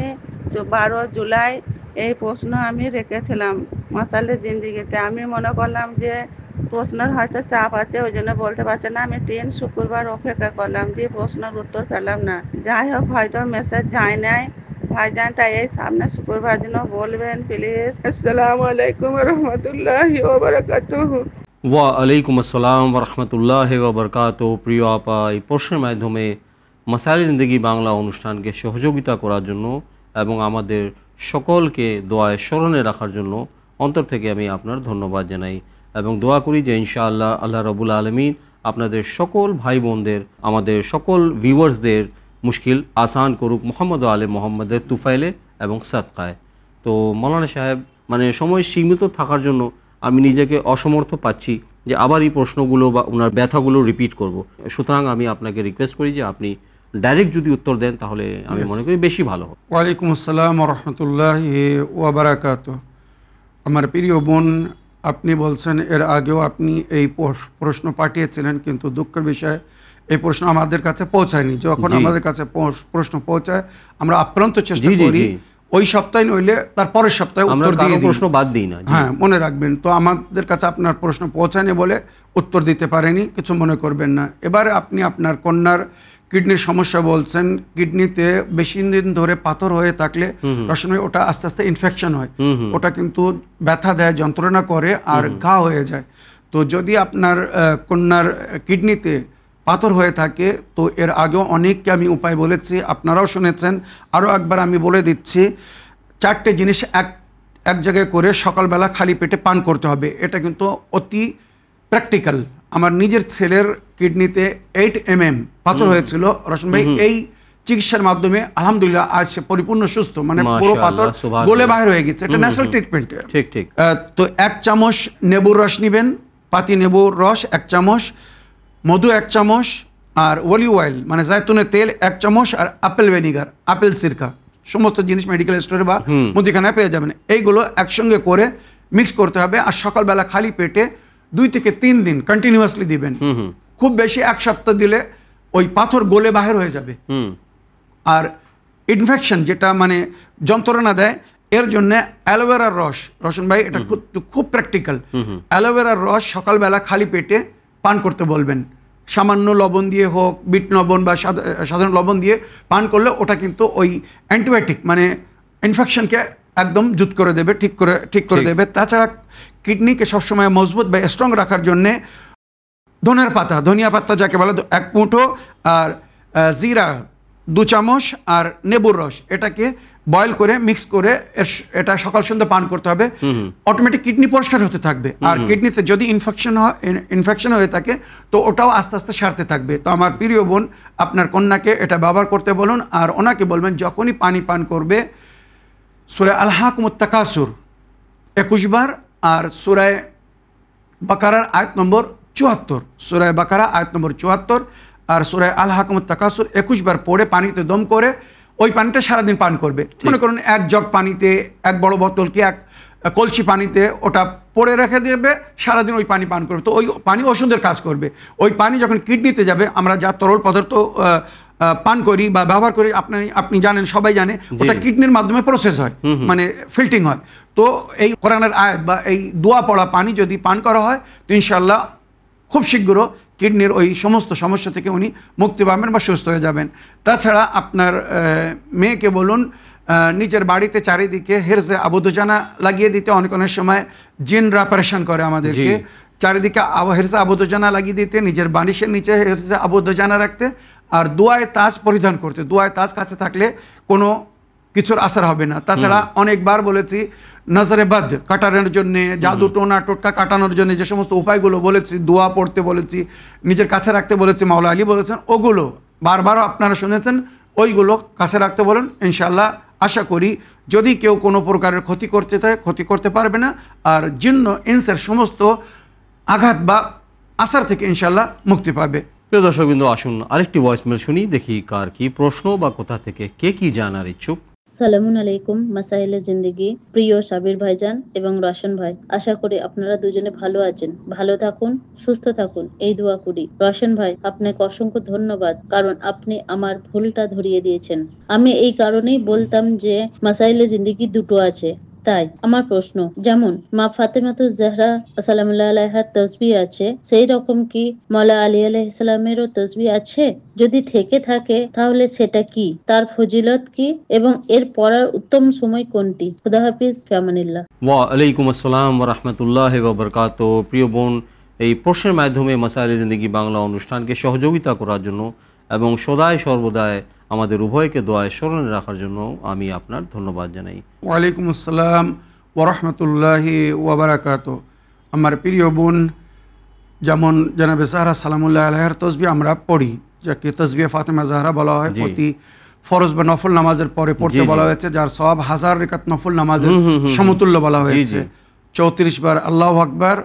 Speaker 6: 12 জুলাই এই প্রশ্ন আমি রেখেছিলাম মাসালে জিন্দিগিতে। আমি মনে করলাম যে প্রশ্নের হয়তো চাপ আছে, ওই জন্য বলতে পারছে না। আমি 3 শুক্রবার অপেক্ষা করলাম, দিয়ে প্রশ্নের উত্তর পেলাম না। যাই হোক, হয়তো মেসেজ যায় নাই ভাইজান, তাই এই সামনে শুক্রবার দিন বলবেন প্লিজ। আসসালামু আলাইকুম রহমতুল্লাহি ওয়া বারাকাতুহু।
Speaker 2: ওয়া আলাইকুম আসসালাম ওয়া রাহমাতুল্লাহি ওয়া বারাকাতুহু। প্রিয় আপা, এই প্রশ্নের মাধ্যমে মাসাইলে জিন্দেগি বাংলা অনুষ্ঠানকে সহযোগিতা করার জন্য এবং আমাদের সকলকে দোয়ায় স্মরণে রাখার জন্য অন্তর থেকে আমি আপনার ধন্যবাদ জানাই এবং দোয়া করি যে ইনশাআল্লাহ আল্লাহ রাব্বুল আলামিন আপনাদের সকল ভাই বোনদের, আমাদের সকল ভিউয়ার্সদের মুশকিল আসান করুক মুহাম্মদ আলে মোহাম্মদের তুফাইলে এবং সাদকায়। তো মৌলানা সাহেব, মানে সময় সীমিত থাকার জন্য আমি নিজেকে অসমর্থ পাচ্ছি যে আবার এই প্রশ্নগুলো বা ওনার ব্যথাগুলো রিপিট করব। সুতরাং আমি আপনাকে রিকোয়েস্ট করি যে আপনি ডাইরেক্ট যদি উত্তর দেন তাহলে আমি মনে করি বেশি ভালো হবে।
Speaker 3: ওয়ালাইকুম আসসালাম ওয়া রাহমাতুল্লাহি ওয়া বারাকাতুহু। আমার প্রিয় বোন, আপনি বলছেন এর আগেও আপনি এই প্রশ্ন পাঠিয়েছিলেন, কিন্তু দুঃখের বিষয় এই প্রশ্ন আমাদের কাছে পৌঁছায়নি। যখন আমাদের কাছে প্রশ্ন পৌঁছায় আমরা আপ্রান্ত চেষ্টা করি ওই সপ্তাহে নইলে তার পরের সপ্তাহে উত্তর দিয়ে দিই,
Speaker 2: প্রশ্ন বাদ দিই না।
Speaker 3: হ্যাঁ, মনে রাখবেন। তো আমাদের কাছে আপনার প্রশ্ন পৌঁছায়নি বলে উত্তর দিতে পারেনি, কিছু মনে করবেন না। এবারে আপনি আপনার কন্যার কিডনির সমস্যা বলছেন, কিডনিতে বেশি দিন ধরে পাথর হয়ে থাকলে রসমে ওটা আস্তে আস্তে ইনফেকশন হয়, ওটা কিন্তু ব্যথা দেয়, যন্ত্রণা করে আর ঘা হয়ে যায়। তো যদি আপনার কন্যার কিডনিতে পাথর হয়ে থাকে, তো এর আগেও অনেককে আমি উপায় বলেছি, আপনারাও শুনেছেন, আরও একবার আমি বলে দিচ্ছি। 4টে জিনিস এক জায়গায় করে সকালবেলা খালি পেটে পান করতে হবে। এটা কিন্তু অতি প্র্যাকটিক্যাল। আমার নিজের ছেলের কিডনিতে 8 mm পাথর হয়েছিল রশন ভাই, এই চিকিৎসার মাধ্যমে আলহামদুলিল্লাহ আজ সে পরিপূর্ণ সুস্থ, মানে পুরো পাথর গলে বাহির হয়ে গেছে। এটা ন্যাচারাল ট্রিটমেন্ট।
Speaker 2: ঠিক ঠিক।
Speaker 3: তো 1 চামচ নেবুর রস নেবেন, পাতি নেবুর রস 1 চামচ, মধু 1 চামচ, আর অলিভ অয়েল মানে জায়তুনের তেল 1 চামচ, আর আপেল ভিনেগার, আপেল সিরকা, সমস্ত জিনিস মেডিকেল স্টোরে বা মুদিখানায় পেয়ে যাবেন। এইগুলো একসঙ্গে করে মিক্স করতে হবে, আর সকালবেলা খালি পেটে 2 থেকে 3 দিন কন্টিনিউয়াসলি দিবেন। খুব বেশি 1 সপ্তাহ দিলে ওই পাথর গলে বাহির হয়ে যাবে। আর ইনফেকশন যেটা মানে যন্ত্রণা দেয়, এর জন্য অ্যালোভেরার রস, রশন ভাই এটা খুব প্র্যাকটিক্যাল। অ্যালোভেরার রস সকালবেলা খালি পেটে পান করতে বলবেন, সামান্য লবণ দিয়ে হোক, বিট লবণ বা সাধারণ লবণ দিয়ে পান করলে ওটা কিন্তু ওই অ্যান্টিবায়োটিক মানে ইনফেকশনকে একদম জুত করে দেবে, ঠিক করে দেবে। তাছাড়া কিডনিকে সবসময় মজবুত বা স্ট্রং রাখার জন্যে ধনিয়া পাতা যাকে বলে 1 মুঠো, আর জিরা 2 চামচ, আর নেবুর রস, এটাকে বয়েল করে মিক্স করে এটা সকাল সন্ধ্যা পান করতে হবে। অটোমেটিক কিডনি পরিষ্কার হতে থাকবে। আর কিডনিতে যদি ইনফেকশন হয়ে থাকে তো ওটাও আস্তে আস্তে সারতে থাকবে। তো আমার প্রিয় বোন, আপনার কন্যাকে এটা ব্যবহার করতে বলুন, আর ওনাকে বলবেন যখনই পানি পান করবে সূরা আল-হাকুমুত তাকাসুর 21 বার, আর সূরা বাকারার আয়াত নম্বর 74, সূরা বাকারা আয়াত নম্বর 74 আর সূরা আল-হাকুমুত তাকাসুর 21 বার পড়ে পানিতে দম করে ওই পানিটা সারাদিন পান করবে। মনে করুন 1 জগ পানিতে, 1 বড় বোতল কি 1 কলসি পানিতে ওটা পড়ে রেখে দেবে, সারাদিন ওই পানি পান করবে। তো ওই পানি ওষুধের কাজ করবে। ওই পানি যখন কিডনিতে যাবে, আমরা যা তরল পদার্থ পান করি বা ব্যবহার করি, আপনি জানেন, সবাই জানে, ওটা কিডনির মাধ্যমে প্রসেস হয়, মানে ফিল্টারিং হয়। তো এই কোরআনের আয়াত বা এই দোয়া পড়া পানি যদি পান করা হয় তো ইনশাআল্লাহ খুব শীঘ্র কিডনির ওই সমস্ত সমস্যা থেকে উনি মুক্তি পাবেন বা সুস্থ হয়ে যাবেন। তাছাড়া আপনার মেয়েকে বলুন নিজের বাড়িতে চারিদিকে হিরজে আবুদজানা লাগিয়ে দিতে। অনেক সময় জিনরা পরেশান করে আমাদেরকে, চারিদিকে হিরজে আবুদজানা লাগিয়ে দিতে, নিজের বালিশের নিচে হিরজে আবুদজানা রাখতে, আর দোয়ায় তাজ পরিধান করতে। দোয়ায় তাজ কাছে থাকলে কোনো কিছুর আসার হবে না। তাছাড়া অনেকবার বলেছি নজরে বাদ কাটানোর জন্যে, জাদু টোনা টোটকা কাটানোর জন্য যে সমস্ত উপায়গুলো বলেছি, দোয়া পড়তে বলেছি, নিজের কাছে রাখতে বলেছি, মাওলা আলী বলেছেন, ওগুলো বারবারও আপনারা শুনেছেন, ওইগুলো কাছে রাখতে বলেন। ইনশাআল্লাহ আশা করি যদি কেউ কোনো প্রকারের ক্ষতি করতে চায়, ক্ষতি করতে পারবে না, আর জিন্ন ইনসের সমস্ত আঘাত বা আসার থেকে ইনশাআল্লাহ মুক্তি পাবে।
Speaker 2: প্রিয় দর্শকবৃন্দ, আসুন আরেকটি ভয়েসমেল শুনি, দেখি কার কি প্রশ্ন বা কোথা থেকে কে কি জানার ইচ্ছুক।
Speaker 7: সালামুন আলাইকুম মাসাইলে জিন্দেগি, প্রিয় সাবির ভাইজান এবং রশন ভাই, আশা করি আপনারা দুজনে ভালো আছেন। ভালো থাকুন, সুস্থ থাকুন, এই দোয়া করি। রশন ভাই, আপনাকে অসংখ্য ধন্যবাদ, কারণ আপনি আমার ভুলটা ধরিয়ে দিয়েছেন। আমি এই কারণেই বলতাম যে মাসাইলে জিন্দেগি দুটো আছে, তাই আমার প্রশ্ন, যেমন মা ফাতেমাতুজ জাহরা সালামুল্লাহ আলাইহার তসবিহ আছে, সেই রকম কি মওলা আলী আলাইহিস সালামেরও তসবিহ আছে? যদি থেকে থাকে তাহলে সেটা কি, তার ফজিলত কি, এবং এর পড়ার উত্তম সময় কোনটি? খুদা হাফিজ, ফিয়ামানিল্লাহ।
Speaker 2: ওয়া আলাইকুম আসসালাম ওয়া রাহমাতুল্লাহি ওয়া বারাকাতুহু। প্রিয় বোন, এই প্রশ্নের মাধ্যমে মাসাইলে জিন্দেগি বাংলা অনুষ্ঠানকে সহযোগিতা করার জন্য এবং সদায় সর্বদায় আমাদের উভয়কে দোয়ায় স্মরণে রাখার জন্য আমি আপনার ধন্যবাদ জানাই।
Speaker 3: ওয়ালাইকুম আসসালাম ওয়া রাহমাতুল্লাহি ওয়া বারাকাতুহু। আমার প্রিয় বোন, যেমন জনাবে জাহরা সালামুল্লাহ আলাইহার তসবিহ আমরা পড়ি, যাকে তসবিহ ফাতেমা জাহরা বলা হয়, প্রতি ফরজ বা নফল নামাজের পরে পড়তে বলা হয়েছে, যার সওয়াব 1000 রাকাত নফল নামাজের সমতুল্য বলা হয়েছে। 34 বার আল্লাহু আকবার,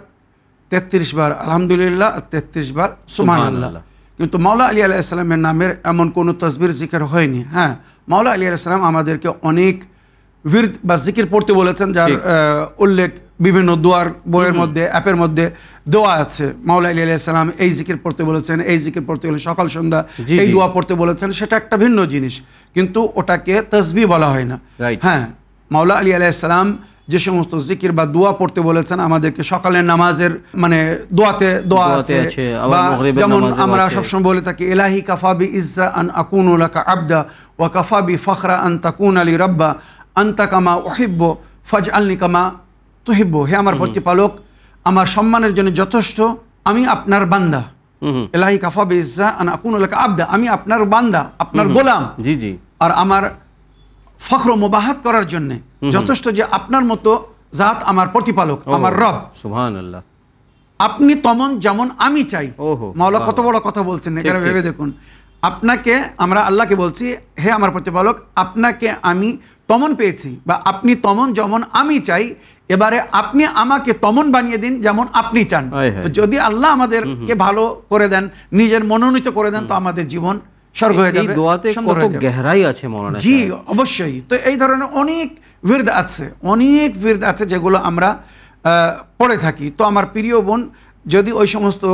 Speaker 3: 33 বার আলহামদুলিল্লাহ, 33 বার সুবহানাল্লাহ। কিন্তু মাওলা আলী আলাইহিস সালামের নামের এমন কোনো তসবির জিকির হয়নি। হ্যাঁ, মাওলা আলী আলাইহিস সালাম আমাদেরকে অনেক বিরদ বা জিকির পড়তে বলেছেন, যার উল্লেখ বিভিন্ন দোয়ার বইয়ের মধ্যে, অ্যাপের মধ্যে দোয়া আছে। মাওলা আলী আলাইহিস সালাম এই জিকির পড়তে বলেছেন, এই জিকির পড়তে বলে সকাল সন্ধ্যা এই দোয়া পড়তে বলেছেন, সেটা একটা ভিন্ন জিনিস, কিন্তু ওটাকে তসবিহ বলা হয় না। হ্যাঁ, মাওলা আলী আলাইহিস সালাম যে সমস্ত জিকির বা দোয়া পড়তে বলেছেন আমাদেরকে, সকালের নামাজের মানে দোয়াতে দোয়া আছে, বা যেমন আমরা সবসময় বলে থাকি, ইলাহি কাফা বি ইজ্জা আন আকুনু লাকা আবদা ওয়া কাফা বি ফখরা আন তাকুনা লি রাব্বা আনতা কামা উহিব্বু ফাজআলনি কামা তুহিব্বু। হে আমার প্রতিপালক, আমার সম্মানের জন্য যথেষ্ট, আমি আপনার বান্দা, এলাহি কাফা বিইজ্জা আন আকুনু লাকা আবদা, আমি আপনার বান্দা, আপনার গোলাম,
Speaker 2: জি জি,
Speaker 3: আর আমার ফখর মুবাহাত করার জন্য যথেষ্ট যে আপনার মতো জাত আমার প্রতিপালক, আমার রব।
Speaker 2: সুবহানাল্লাহ।
Speaker 3: আপনি তমন যেমন আমি চাই।
Speaker 2: ওহো,
Speaker 3: মাওলা কত বড় কথা বলছেন এখানে, ভেবে দেখুন। আপনাকে, আমরা আল্লাহকে বলছি, হে আমার প্রতিপালক, আপনাকে আমি তমন পেয়েছি, বা আপনি তমন যেমন আমি চাই, এবারে আপনি আমাকে তমন বানিয়ে দিন যেমন আপনি চান। তো যদি আল্লাহ আমাদেরকে ভালো করে দেন, নিজের মনোনীত করে দেন, তো আমাদের জীবন স্বর্গ হয়ে যাবে, সুন্দর হয়ে যাবে।
Speaker 2: গহরাই আছে মাওলানা।
Speaker 3: জি অবশ্যই। তো এই ধরনের অনেক বিরদ আছে, অনেক বিরদ আছে যেগুলো আমরা পড়ে থাকি। তো আমার প্রিয় বোন, যদি ওই সমস্ত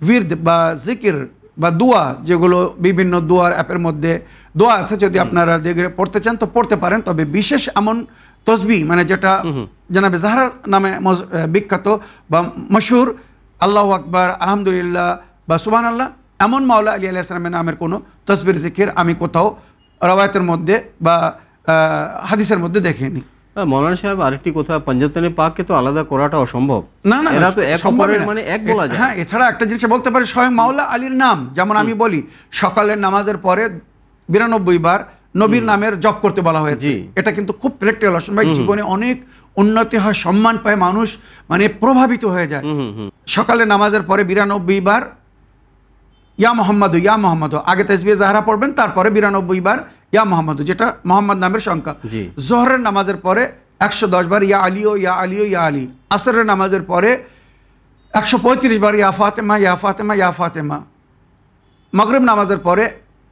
Speaker 3: বিরদ বা জিকির বা দোয়া, যেগুলো বিভিন্ন দোয়ার অ্যাপের মধ্যে দোয়া আছে, যদি আপনারা দেখে পড়তে চান তো পড়তে পারেন। তবে বিশেষ এমন তসবি, মানে যেটা জানাবে জাহরার নামে বিখ্যাত বা মশহুর, আল্লাহু আকবার, আলহামদুলিল্লাহ বা সুবহানাল্লাহ, এমন মাওলা আলী আলাইহিস সালামের নামের কোনো তসবির জিকির আমি কোথাও রওয়ায়াতের মধ্যে বা হাদিসের মধ্যে দেখিনি।
Speaker 2: মৌলানা সাহেব, আরেকটি কথা, পঞ্জতনে পাককে তো আলাদা করাটা অসম্ভব।
Speaker 3: না না,
Speaker 2: এরা তো এক অপরের মানে এক বলা যায়।
Speaker 3: হ্যাঁ, এছাড়া একটা জিনিস বলতে পারি, স্বয়ং মাওলা আলীর নাম, যেমন আমি বলি সকালের নামাজের পরে 92 বার নবীর নামের জপ করতে বলা হয়েছে। এটা কিন্তু খুব প্র্যাকটিক্যাল। আসলে ভাই, জীবনে অনেক উন্নতি হয়, সম্মান পায় মানুষ, মানে প্রভাবিত হয়ে যায়। সকালে নামাজের পরে 92 বার ইয়া মোহাম্মদ, ইয়া মোহাম্মদ, আগে তাসবিহ জাহরা পড়বেন, তারপরে 92 বার ইয়া মোহাম্মদ, যেটা মোহাম্মদ নামের সংখ্যা। জোহরের নামাজের পরে 110 বার ইয়া আলিও, ইয়া আলিও, ইয়া আলী। আসরের নামাজের পরে 135 বার ইয়া ফাতেমা, ইয়া ফাতেমা, ইয়া ফাতেমা। মাগরিব নামাজের পরে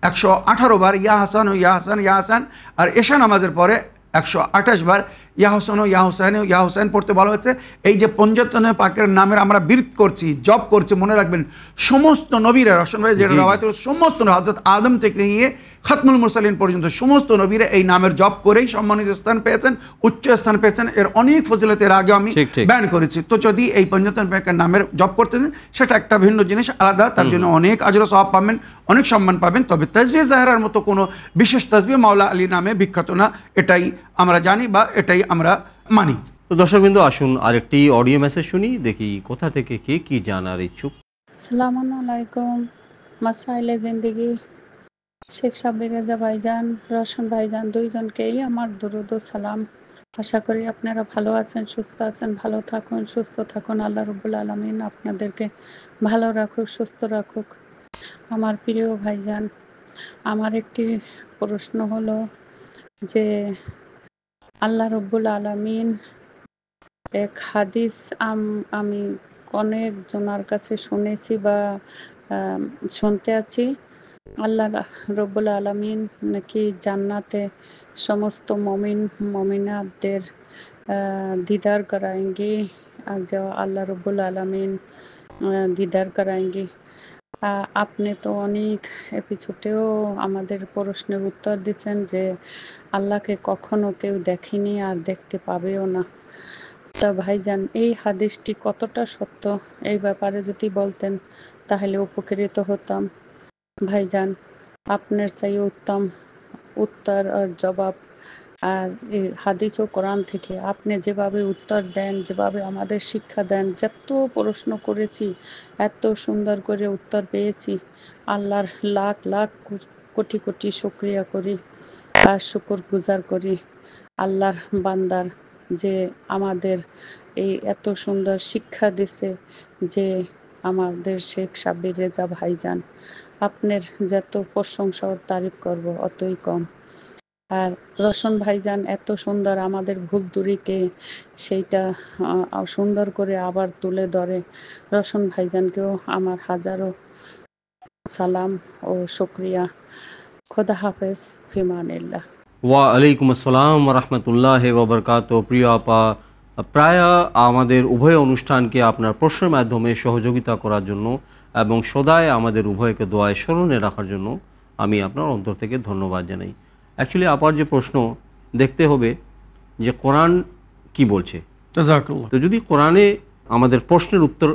Speaker 3: 118 বার ইয়া হাসান, ইয়া হাসান, ইয়া হাসান। আর এশা নামাজের পরে 128 বার ইয়া হোসেন, ইয়া হুসাইন, ইয়া হুসাইন পড়তে বলা হয়েছে। এই যে পঞ্জতনে পাকের নামের আমরা বিরত করছি, জপ করছি, মনে রাখবেন সমস্ত নবীরা, রসন ভাই যেটা রাওয়ায়াত, সমস্ত হযরত আদম থেকে নিয়ে খাতমুল মুরসালিন পর্যন্ত সমস্ত নবীরা এই নামের জপ করেই সম্মানিত স্থান পেয়েছেন, উচ্চ স্থান পেয়েছেন। এর অনেক ফজিলতের আগে আমি বয়ান করেছি। তো যদি এই পঞ্জতন পাকের নামের জপ করতে দেন, সেটা একটা ভিন্ন জিনিস, আলাদা, তার জন্য অনেক আজর সওয়াব পাবেন, অনেক সম্মান পাবেন। তবে তাসবিহ জাহরার মতো কোনো বিশেষ তাসবিহ মাওলা আলী নামে বিখ্যাত না, এটাই আমরা জানি বা এটাই আমরা মানি।
Speaker 2: তো দর্শকবৃন্দ, আসুন আরেকটি অডিও মেসেজ শুনি, দেখি কোথা থেকে কে কি জানার ইচ্ছুক।
Speaker 5: আসসালামু আলাইকুম, মাসাইলে জিন্দেগি, শেখ সাব্বির রেজা ভাইজান, রওশন ভাইজান, দুইজনকেই আমার দরুদ ও সালাম। আশা করি আপনারা ভালো আছেন, সুস্থ আছেন। ভালো থাকুন, সুস্থ থাকুন। আল্লাহ রাব্বুল আলামিন আপনাদেরকে ভালো রাখুক, সুস্থ রাখুক। আমার প্রিয় ভাইজান, আমার একটি প্রশ্ন হলো যে আল্লাহ রাব্বুল আলামিন এক হাদিস আমি অনেক জনার কাছে শুনেছি বা শুনতে আছি, আল্লাহ রব্বুল আলামিন নাকি জান্নাতে সমস্ত মমিন মমিনাতদের दीदार कराएंगे, जो আল্লাহ রব্বুল আলামিন दीदार कराएंगे। আপনি তো অনেক এপিসোডেও আমাদের প্রশ্নের উত্তর দিচ্ছেন যে আল্লাহকে কখনো কেউ দেখেনি আর দেখতে পাবেও না। তা ভাইজান, এই হাদিসটি কতটা সত্য, এই ব্যাপারে যদি বলতেন তাহলে উপকৃত হতাম। ভাইজান, আপনার চাই উত্তম উত্তর আর জবাব, আর এই হাদিস ও কোরআন থেকে আপনি যেভাবে উত্তর দেন, যেভাবে আমাদের শিক্ষা দেন, যত প্রশ্ন করেছি এত সুন্দর করে উত্তর পেয়েছি, আল্লাহর লাখ লাখ কোটি কোটি শুকরিয়া করি আর শুকর গুজার করি আল্লাহর বান্দার, যে আমাদের এই এত সুন্দর শিক্ষা দিছে, যে আমাদের শেখ সাব্বির রেজা ভাইজান। আপনার যত প্রশংসা ও তারিফ করব অতই কম। আর রওশন ভাইজান এত সুন্দর আমাদের ভুল ত্রুটিকে সেইটা সুন্দর করে আবার তুলে ধরে। রওশন ভাইজানকেও আমার হাজারো সালাম ও শুকরিয়া। খোদা হাফেজ, ফিমানিল্লাহ।
Speaker 2: ওয়ালাইকুম আসসালাম রহমতুল্লাহ ওবরকাত। প্রিয় আপা, প্রায় আমাদের উভয় অনুষ্ঠানকে আপনার প্রশ্নের মাধ্যমে সহযোগিতা করার জন্য এবং সদায় আমাদের উভয়কে দোয়ায় স্মরণে রাখার জন্য আমি আপনার অন্তর থেকে ধন্যবাদ জানাই। অ্যাকচুয়ালি আপার যে প্রশ্ন, দেখতে হবে যে কোরআন কি বলছে। তো যদি কোরআনে আমাদের প্রশ্নের উত্তর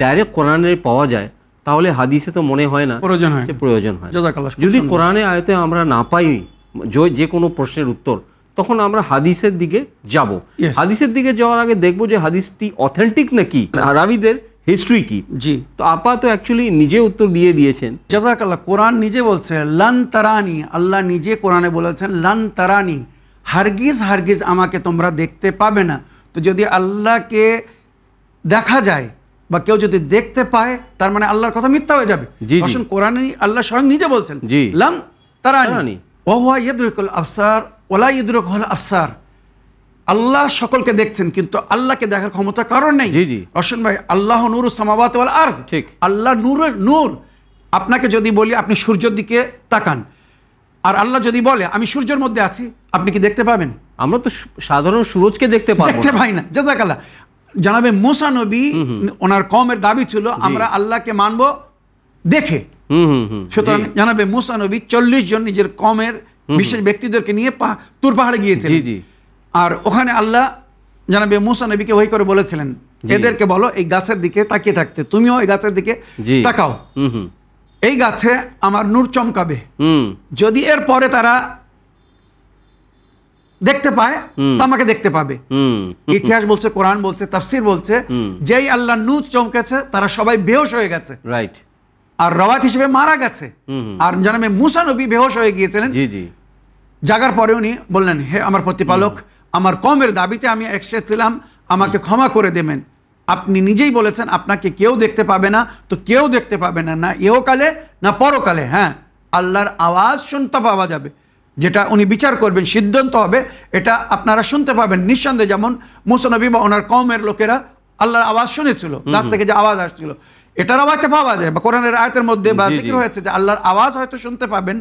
Speaker 2: ডাইরেক্ট কোরআনে পাওয়া যায়, তাহলে হাদিসে তো মনে হয় না প্রয়োজন হয়। যদি কোরআনে আয়াতে আমরা না পাই যে কোনো প্রশ্নের উত্তর, তখন আমরা হাদিসের দিকে যাব। হাদিসের দিকে যাওয়ার আগে দেখব যে হাদিসটি অথেন্টিক নাকি, রাবীদের হিস্ট্রি কি।
Speaker 3: জি,
Speaker 2: তো আপা তো অ্যাকচুয়ালি নিজে উত্তর দিয়ে দিয়েছেন।
Speaker 3: জাযাকাল্লাহ। কোরআন নিজে বলছে লান তারানি, আল্লাহ নিজে কোরআনে বলেছেন লান তারানি, হারগিজ হারগিজ আমাকে তোমরা দেখতে পাবে না। তো যদি আল্লাহকে দেখা যায় বা কেউ যদি দেখতে পায়, তার মানে আল্লাহর কথা মিথ্যা হয়ে যাবে।
Speaker 2: জি, জি।
Speaker 3: আসলে কোরআনে আল্লাহ স্বয়ং নিজে বলছেন
Speaker 2: জি।
Speaker 3: লাম তারানি
Speaker 2: তারানি।
Speaker 3: ওয়া হুয়া ইউদরিকুল আবসার ওয়ালা ইউদরিকুল আবসার। আল্লাহ সকলকে দেখছেন, কিন্তু আল্লাহকে দেখার ক্ষমতা কারণ নেই।
Speaker 2: জি, জি।
Speaker 3: রশন ভাই, আল্লাহ নূরুস সামাওয়াতি ওয়াল আরজ,
Speaker 2: ঠিক।
Speaker 3: আল্লাহ নূর। আপনাকে যদি বলি আপনি সূর্যের দিকে তাকান, আর আল্লাহ যদি বলে আমি সূর্যের মধ্যে আছি, আপনি কি দেখতে পাবেন?
Speaker 2: আমরা তো সাধারণ সুরজকে দেখতে পারবো
Speaker 3: দেখতে
Speaker 2: না।
Speaker 3: পাই না। জাযাকাল্লাহ। জানাবে মুসা নবী, ওনার কওমের দাবি ছিল আমরা আল্লাহকে মানবো দেখে। সুতরাং জানাবে মুসা নবী 40 জন নিজের কওমের বিশেষ ব্যক্তিদেরকে নিয়ে তুর পাহাড়ে গিয়েছিলেন।
Speaker 2: জি, জি।
Speaker 3: আর ওখানে আল্লাহ জানাবে মুসা নবীকে ওই করে বলেছিলেন এদেরকে বলো এই গাছের দিকে তাকিয়ে থাকতে, তুমিও এই গাছের দিকে তাকাও, এই গাছে আমার নূর চমকাবে। যদি এর পরে তারা দেখতে পায় তো আমাকে দেখতে পাবে। ইতিহাস বলছে, কোরআন বলছে, তাফসীর বলছে, যেই আল্লাহ নূর চমকেছে তারা সবাই বেহুশ হয়ে গেছে,
Speaker 2: রাইট,
Speaker 3: আর রওয়াত হিসেবে মারা গেছে। আর জানাবে মুসা নবী বেহুশ হয়ে গিয়েছিলেন।
Speaker 2: জি, জি।
Speaker 3: জাগার পরে উনি বললেন হে আমার প্রতিপালক, আমার কওমের দাবিতে আমি এসেছিলাম, আমাকে ক্ষমা করে দেবেন। আপনি নিজেই বলেছেন আপনাকে কেউ দেখতে পাবে না, তো কেউ দেখতে পাবে না, না ইহকালে না পরকালে। হ্যাঁ, আল্লাহর আওয়াজ শুনতে পাওয়া যাবে, যেটা উনি বিচার করবেন, সিদ্ধান্ত হবে, এটা আপনারা শুনতে পাবেন নিঃসন্দেহে। যেমন মুসা নবী বা ওনার কওমের লোকেরা আল্লাহর আওয়াজ শুনেছিল, গাছ থেকে যে আওয়াজ আসছিল, এটার আওয়াজটা পাওয়া যায়, বা কোরআনের আয়াতের মধ্যে বা জিকির হয়েছে যে আল্লাহর আওয়াজ হয়তো শুনতে পাবেন,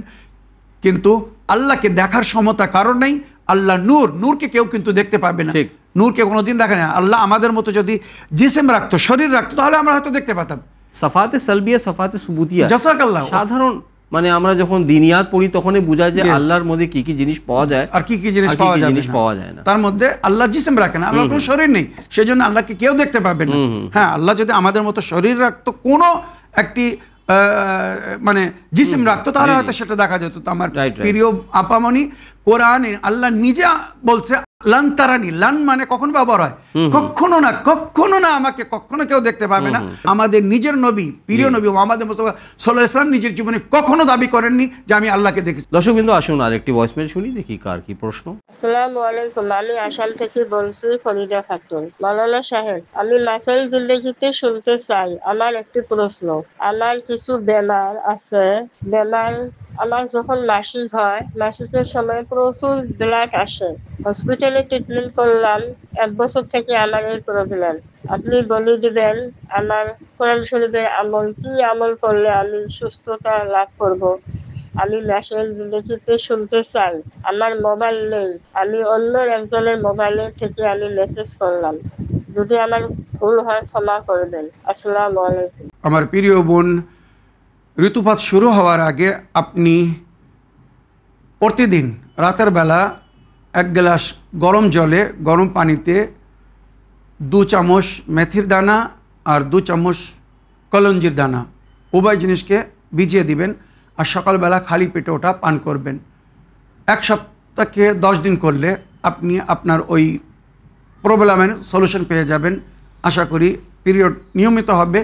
Speaker 3: কিন্তু আল্লাহকে দেখার ক্ষমতা কারণ নেই। আল্লাহ নূরকে কেউ কিন্তু দেখতে পাবে না, নূরকে কোনোদিন দেখা না। আল্লাহ আমাদের মতো যদি জিসিম রাখতো, শরীর রাখতো, তাহলে আমরা হয়তো দেখতে পাতাম।
Speaker 2: সাফাতে সালবিয়া, সাফাতে সুবুতিয়া,
Speaker 3: জাযাকাল্লাহ।
Speaker 2: সাধারণ মানে আমরা যখন দিনিয়াত পড়ি তখনই বোঝা যায় আল্লাহর মধ্যে কি কি জিনিস পাওয়া যায়
Speaker 3: আর কি কি জিনিস পাওয়া যায় না। তার মধ্যে আল্লাহ জিসিম রাখেন, আল্লাহর কোনো শরীর নেই, সেজন্য আল্লাহকে কেউ দেখতে পাবে না। হ্যাঁ, আল্লাহ যদি আমাদের মতো শরীর রাখতো, কোনো একটি মানে জিসিম রাখতো, তাহলে হয়তো সেটা দেখা যেত। তো আমার প্রিয় আপামনি, কোরআনে আল্লাহ নিজে বলছে লান তারানি। লান মানে কখন ব্যবহার হয়? কখনো না, কখনো না, আমাকে কখনো কেউ দেখতে পাবে না। আমাদের নিজের নবী, প্রিয় নবী মুহাম্মদ মুস্তাফা সাল্লাল্লাহু আলাইহি ওয়াসাল্লাম নিজের জীবনে কখনো দাবি করেননি যে আমি আল্লাহকে দেখেছি।
Speaker 2: দর্শক বিন্দু, আসুন আরেকটি ভয়েসমেল শুনি, দেখি কার কি প্রশ্ন।
Speaker 8: আসসালামু আলাইকুম, আমি আসাম থেকে বলছি, ফরিদা খাতুন। মাওলানা সাহেব, আমি মাসাইল জিন্দেগিতে শুনতে চাই। আমার একটি প্রশ্ন, আমার কিছু বেমার আছে, বেমার আমার যখন মাসিক হয়, মাসিকের সময় প্রচুর ব্লাড আসে, হসপিটালে ট্রিটমেন্ট করলাম, 1 বছর থেকে আমার এই প্রবলেম। আপনি বলে দিবেন আমার কোরআন শরীফের আমল, কি আমল করলে আমি সুস্থতা লাভ করব? আমি মাসাইল জিন্দেগিতে শুনতে চাই। আমার মোবাইল নেই, আমি অন্য একজনের মোবাইলে থেকে আমি মেসেজ করলাম। যদি আমার ভুল হয় ক্ষমা করবেন। আসসালামু আলাইকুম।
Speaker 3: আমার প্রিয় বোন, ঋতুপাত শুরু হওয়ার আগে আপনি প্রতিদিন রাতের বেলা 1 গ্লাস গরম জলে, গরম পানিতে 2 চামচ মেথির দানা আর 2 চামচ কলঞ্জির দানা, উভয় জিনিসকে ভিজিয়ে দিবেন, আর সকালবেলা খালি পেটে ওটা পান করবেন। 1 সপ্তাহকে 10 দিন করলে আপনি আপনার ওই প্রবলেমের সলিউশন পেয়ে যাবেন। আশা করি পিরিয়ড নিয়মিত হবে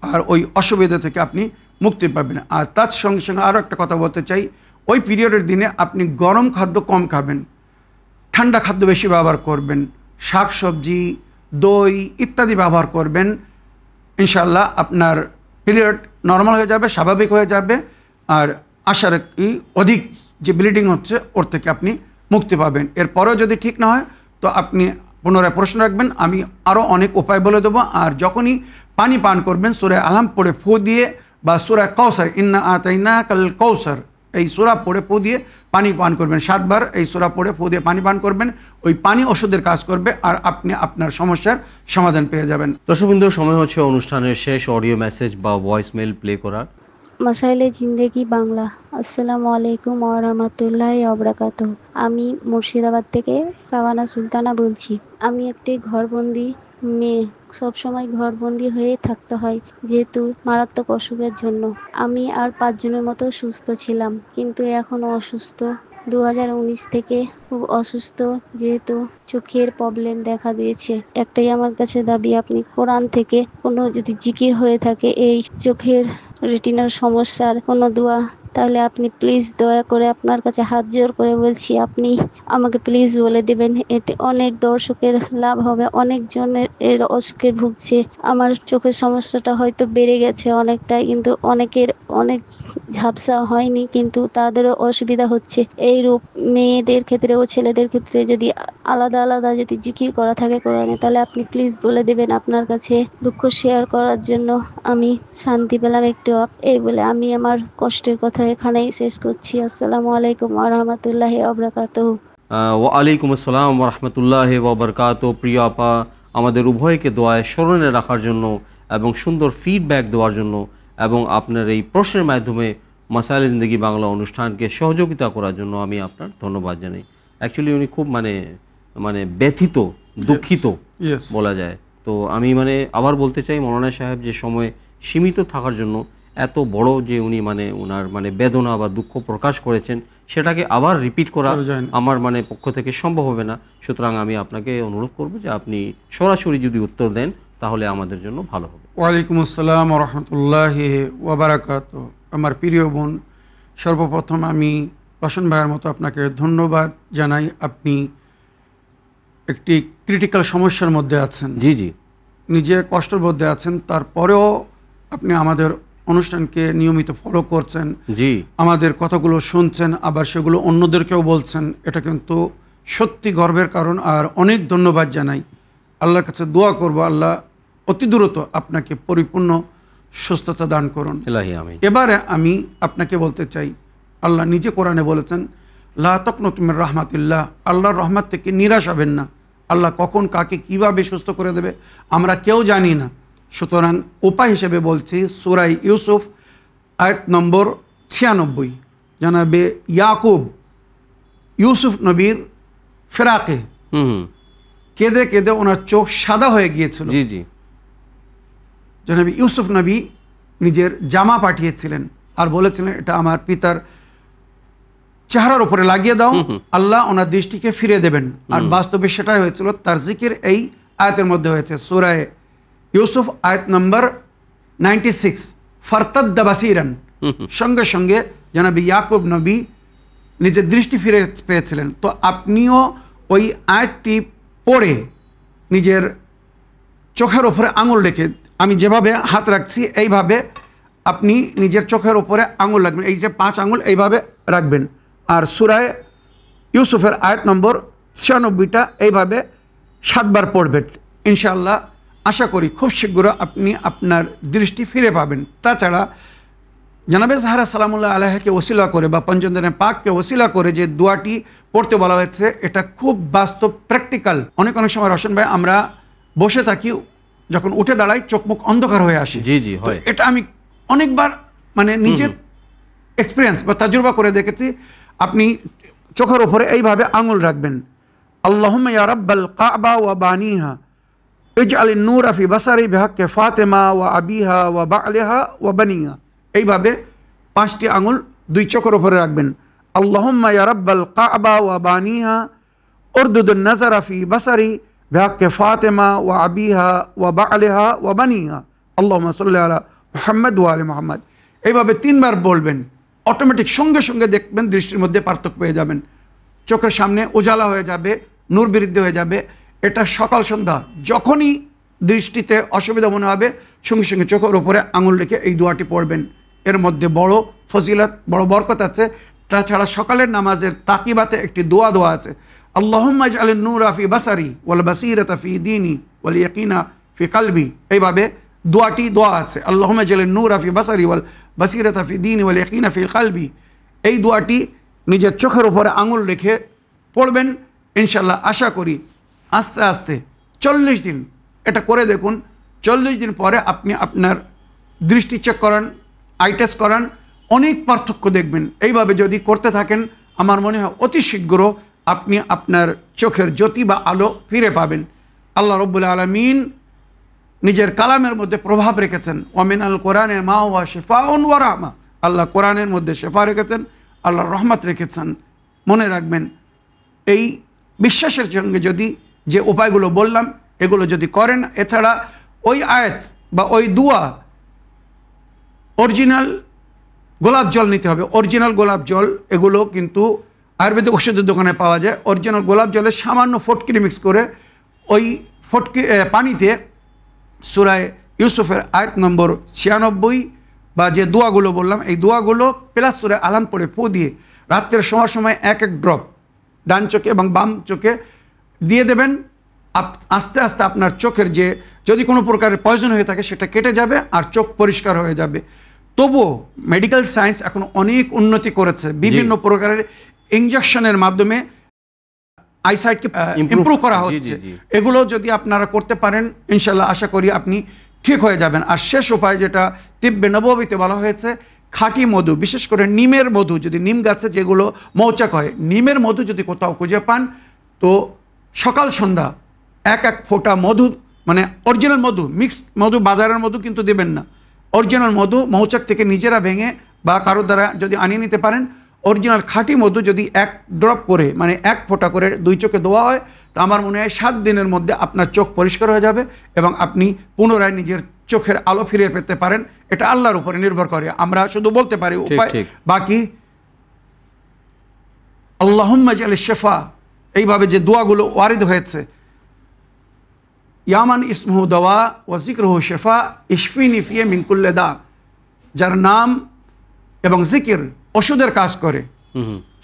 Speaker 3: আর ওই অসুবিধা থেকে আপনি মুক্তি পাবেন। আর তার সঙ্গে সঙ্গে আরও একটা কথা বলতে চাই, ওই পিরিয়ডের দিনে আপনি গরম খাদ্য কম খাবেন, ঠান্ডা খাদ্য বেশি ব্যবহার করবেন, শাক সবজি, দই ইত্যাদি ব্যবহার করবেন। ইনশাআল্লাহ আপনার পিরিয়ড নর্মাল হয়ে যাবে, স্বাভাবিক হয়ে যাবে, আর আশা রাখি অধিক যে ব্লিডিং হচ্ছে ওর থেকে আপনি মুক্তি পাবেন। এরপরেও যদি ঠিক না হয় তো আপনি পুনরায় প্রশ্ন রাখবেন, আমি আরও অনেক উপায় বলে দেবো। আর যখনই পানি পান করবেন, সূরা আলাম পড়ে ফু দিয়ে, বা সূরা কাউসার, ইন্না আতাইনা কাল কাউসার, এই সূরা পড়ে ফু দিয়ে পানি পান করবেন। 7 বার এই সূরা পড়ে ফু দিয়ে পানি পান করবেন। ওই পানি ওষুধের কাজ করবে, আর আপনি আপনার সমস্যার সমাধান পেয়ে যাবেন।
Speaker 2: দর্শকবৃন্দ, সময় হচ্ছে অনুষ্ঠানের শেষ অডিও মেসেজ বা ভয়েসমেল প্লে করার।
Speaker 4: মাসাইলে জিন্দেগি বাংলা। আসসালামু আলাইকুম ওয়া রাহমাতুল্লাহি ওয়া বারাকাতুহু। আমি মুর্শিদাবাদ থেকে সাওয়ানা সুলতানা বলছি। আমি একটি ঘরবন্দি মেয়ে, সবসময় ঘরবন্দি হয়ে থাকতে হয় যেহেতু মারাত্মক অসুখের জন্য। আমি আর 5 জনের মতো সুস্থ ছিলাম, কিন্তু এখন অসুস্থ 2019 থেকে খুব অসুস্থ, যেহেতু চোখের প্রবলেম দেখা দিয়েছে। একটাই আমার কাছে দাবি, আপনি কোরআন থেকে কোনো যদি জিকির হয়ে থাকে এই চোখের রেটিনার সমস্যার কোনো দোয়া, তাহলে আপনি প্লিজ দয়া করে আপনার কাছে হাত জোর করে বলছি, আপনি আমাকে প্লিজ বলে দেবেন। এতে অনেক দর্শকের লাভ হবে, অনেকজনের এর অসুখে ভুগছে। আমার চোখের সমস্যাটা হয়তো বেড়ে গেছে অনেকটাই, কিন্তু অনেকের অনেক ঝাপসা হয়নি, কিন্তু তাদেরও অসুবিধা হচ্ছে। এই রূপ মেয়েদের ক্ষেত্রে ও ছেলেদের ক্ষেত্রে যদি আলাদা আলাদা যদি জিকির করা থাকে কোরআনে, তাহলে আপনি প্লিজ বলে দেবেন। আপনার কাছে দুঃখ শেয়ার করার জন্য আমি শান্তি পেলাম একটু। এই বলে আমি আমার কষ্টের কথা এখানেই শেষ করছি। আসসালামু আলাইকুম ওয়া রাহমাতুল্লাহি ওয়া বারাকাতুহু।
Speaker 2: ওয়ালাইকুম আসসালাম রহমতুল্লাহ ওবরকাত। প্রিয় আপা, আমাদের উভয়কে দোয়ায় স্মরণে রাখার জন্য এবং সুন্দর ফিডব্যাক দেওয়ার জন্য এবং আপনার এই প্রশ্নের মাধ্যমে মাসাইলে জিন্দেগি বাংলা অনুষ্ঠানকে সহযোগিতা করার জন্য আমি আপনার ধন্যবাদ জানাই। অ্যাকচুয়ালি উনি খুব মানে ব্যথিত, দুঃখিত
Speaker 3: Yes.
Speaker 2: বলা যায়। তো আমি আবার বলতে চাই, মৌলানা সাহেব যে সময় সীমিত থাকার জন্য এত বড় যে উনি ওনার বেদনা বা দুঃখ প্রকাশ করেছেন, সেটাকে আবার রিপিট করা
Speaker 3: করা যায় না।
Speaker 2: আমার পক্ষ থেকে সম্ভব হবে না। সুতরাং আমি আপনাকে অনুরোধ করব যে আপনি সরাসরি যদি উত্তর দেন তাহলে আমাদের জন্য ভালো হবে।
Speaker 3: ওয়ালাইকুম আসসালাম রহমতুল্লাহি ওয়াবারাকাত। আমার প্রিয় বোন, সর্বপ্রথম আমি রোশন ভাইয়ের মতো আপনাকে ধন্যবাদ জানাই। আপনি একটি ক্রিটিক্যাল সমস্যার মধ্যে আছেন,
Speaker 2: জি জি
Speaker 3: নিজে কষ্টের মধ্যে আছেন, তারপরেও আপনি আমাদের অনুষ্ঠানকে নিয়মিত ফলো করছেন,
Speaker 2: জি
Speaker 3: আমাদের কথাগুলো শুনছেন, আবার সেগুলো অন্যদেরকেও বলছেন। এটা কিন্তু সত্যি গর্বের কারণ, আর অনেক ধন্যবাদ জানাই। আল্লাহর কাছে দোয়া করব, আল্লাহ অতি দ্রুত আপনাকে পরিপূর্ণ সুস্থতা দান করুন।
Speaker 2: ইলাহি আমিন।
Speaker 3: এবারে আমি আপনাকে বলতে চাই, আল্লাহ নিজে কোরআনে বলেছেন, লা তাকনাতু মির রাহমাতিল্লাহ, আল্লাহর রহমত থেকে নিরাশ হবেন না। আল্লাহ কখন কাকে কিভাবে সুস্থ করে দেবে আমরা কেউ জানি না। সুতরাং উপায় হিসেবে বলছি, সূরা ইউসুফ আয়াত নম্বর 96, জানাবে ইয়াকুব ইউসুফ নবীর ফেরাকে
Speaker 2: হুম
Speaker 3: কেঁদে কেঁদে ওনার চোখ সাদা হয়ে গিয়েছিল।
Speaker 2: জি জি
Speaker 3: জনাবি ইউসুফ নবী নিজের জামা পাঠিয়েছিলেন আর বলেছিলেন, এটা আমার পিতার চেহারার উপরে লাগিয়ে দাও, আল্লাহ ওনার দৃষ্টিকে ফিরে দেবেন। আর বাস্তবে সেটাই হয়েছিল। তার জিকির এই আয়াতের মধ্যে হয়েছে, সূরা ইউসুফ আয়াত নম্বর 96, ফারতাদ্দা বাসিরান। সঙ্গে সঙ্গে জনাবি ইয়াকুব নবী নিজের দৃষ্টি ফিরে পেয়েছিলেন। তো আপনিও ওই আয়াতটি পড়ে নিজের চোখের ওপরে আঙুল রেখে, আমি যেভাবে হাত রাখছি এইভাবে আপনি নিজের চোখের ওপরে আঙুল রাখবেন, এই যে 5 আঙুল এইভাবে রাখবেন। আর সূরা ইউসুফের আয়াত নম্বর 96টা এইভাবে 7 বার পড়বেন। ইনশাআল্লাহ আশা করি খুব শীঘ্র আপনি আপনার দৃষ্টি ফিরে পাবেন। তাছাড়া জানাবে জাহরা সালামুল্লাহ আলাইহাকে ওসিলা করে বা পঞ্চমদিনের পাককে ওসিলা করে যে দোয়াটি পড়তে বলা হয়েছে, এটা খুব বাস্তব, প্র্যাকটিক্যাল। অনেক সময় রোশন ভাই আমরা বসে থাকি, যখন উঠে দাঁড়াই চোখ মুখ অন্ধকার হয়ে আসে।
Speaker 2: জি জি
Speaker 3: তো
Speaker 2: হয়।
Speaker 3: এটা আমি অনেকবার নিজের এক্সপিরিয়েন্স বা তাজুরবা করে দেখেছি। আপনি চোখের ওপরে এইভাবে আঙুল রাখবেন, আল্লাহুম্মা ইয়া রাব্বাল কাবা ওয়া বানিহা ইজআলিন নূরা ফি বাসারি বিহাক্কি ফাতেমা ওয়া আবিহা ওয়া বালিহা ওয়া বানিহা। এইভাবে 5টি আঙুল 2 চোখের ওপরে রাখবেন। আল্লাহুম্মা ইয়া রাব্বাল কাবা ওয়া বানিহা উরদুদুন নাযারা ফি বাসারি বিহাক্কি ফাতেমা ওয়া আবিহা ওয়া বালিহা ওয়া বানিহা আল্লাহুম্মা সাল্লি আলা মুহাম্মদ ওয়া আলি মুহাম্মদ। এইভাবে 3 বার বলবেন, অটোমেটিক সঙ্গে সঙ্গে দেখবেন দৃষ্টির মধ্যে পার্থক্য পেয়ে যাবেন। চোখের সামনে উজালা হয়ে যাবে, নূর বৃদ্ধি হয়ে যাবে। এটা সকাল সন্ধ্যা যখনই দৃষ্টিতে অসুবিধা মনে হবে, সঙ্গে সঙ্গে চোখের উপরে আঙুল রেখে এই দোয়াটি পড়বেন। এর মধ্যে বড় ফজিলত, বড় বরকত আছে। তাছাড়া সকালের নামাজের তাকিবাতে একটি দোয়া আছে, আল্লাহুম্মা ইজআলিন নূরা ফি বাসারি ওয়াল বাসীরাতা ফি দীনি ওয়াল ইয়াকিনা ফি কলবি। এইভাবে দোয়া আছে, আল্লাহুম্মা ইজআলিন নূরা ফি বাসারি ওয়াল বাসীরাতা ফি দীনি ওয়াল ইয়াকিনা ফি কলবি। এই দোয়াটি নিজের চোখের উপরে আঙুল রেখে পড়বেন। ইনশাআল্লাহ আশা করি আস্তে আস্তে 40 দিন এটা করে দেখুন। 40 দিন পরে আপনি আপনার দৃষ্টি চেক করান, আই টেস্ট করান, অনেক পার্থক্য দেখবেন। এইভাবে যদি করতে থাকেন, আমার মনে হয় অতি শীঘ্র আপনি আপনার চোখের জ্যোতি বা আলো ফিরে পাবেন। আল্লাহ রব্বুল আলামিন নিজের কালামের মধ্যে প্রভাব রেখেছেন, ওয়ামিনাল কোরআনে মা হুয়া শিফাউন ওয়া রাহমা। আল্লাহ কোরআনের মধ্যে শেফা রেখেছেন, আল্লাহর রহমত রেখেছেন। মনে রাখবেন এই বিশ্বাসের সঙ্গে যদি যে উপায়গুলো বললাম এগুলো যদি করেন, এছাড়া ওই আয়াত বা ওই দুয়া, অরিজিনাল গোলাপ জল নিতে হবে। অরিজিনাল গোলাপ জল এগুলো কিন্তু আয়ুর্বেদিক ওষুধের দোকানে পাওয়া যায়। অরিজিনাল গোলাপ জলে সামান্য ফটকিরি মিক্স করে ওই পানিতে সূরায়ে ইউসুফের আয়াত নম্বর 96 বা যে দোয়াগুলো বললাম এই দোয়াগুলো প্লাস সূরায়ে আলাম পড়ে ফু দিয়ে রাত্রের শোয়ার সময় এক ড্রপ ডান চোখে এবং বাম চোখে দিয়ে দেবেন। আস্তে আস্তে আপনার চোখের যে যদি কোনো প্রকারের পয়জন হয়ে থাকে সেটা কেটে যাবে আর চোখ পরিষ্কার হয়ে যাবে। তবুও মেডিকেল সায়েন্স এখন অনেক উন্নতি করেছে, বিভিন্ন প্রকারের ইনজেকশনের মাধ্যমে আইসাইটকে ইমপ্রুভ করা হচ্ছে। এগুলো যদি আপনারা করতে পারেন ইনশাল্লাহ আশা করি আপনি ঠিক হয়ে যাবেন। আর শেষ উপায় যেটা তিব্বে নববীতে বলা হয়েছে, খাঁটি মধু, বিশেষ করে নিমের মধু, যদি নিম গাছে যেগুলো মৌচাক হয়, নিমের মধু যদি কোথাও খুঁজে পান তো সকাল সন্ধ্যা এক ফোঁটা মধু, মানে অরিজিনাল মধু, মিক্সড মধু, বাজারের মধু কিন্তু দেবেন না, অরিজিনাল মধু মৌচাক থেকে নিজেরা ভেঙে বা কারোর দ্বারা যদি আনিয়ে নিতে পারেন, অরিজিনাল খাঁটি মধু যদি এক ড্রপ করে মানে এক ফোঁটা করে 2 চোখে দেওয়া হয় তো আমার মনে হয় 7 দিনের মধ্যে আপনার চোখ পরিষ্কার হয়ে যাবে এবং আপনি পুনরায় নিজের চোখের আলো ফিরে পেতে পারেন। এটা আল্লাহর উপরে নির্ভর করে, আমরা শুধু বলতে পারি উপায়, বাকি আল্লাহুম্মা জাল শিফা এইভাবে যে দোয়াগুলো ওয়ারিদ হয়েছে, ইয়ামান ইসমহু দাওয়া ওয়া যিকরুহু শিফা ইশফিনি ফি মিন কুল্লি দা, যার নাম এবং জিকির ওষুধের কাজ করে,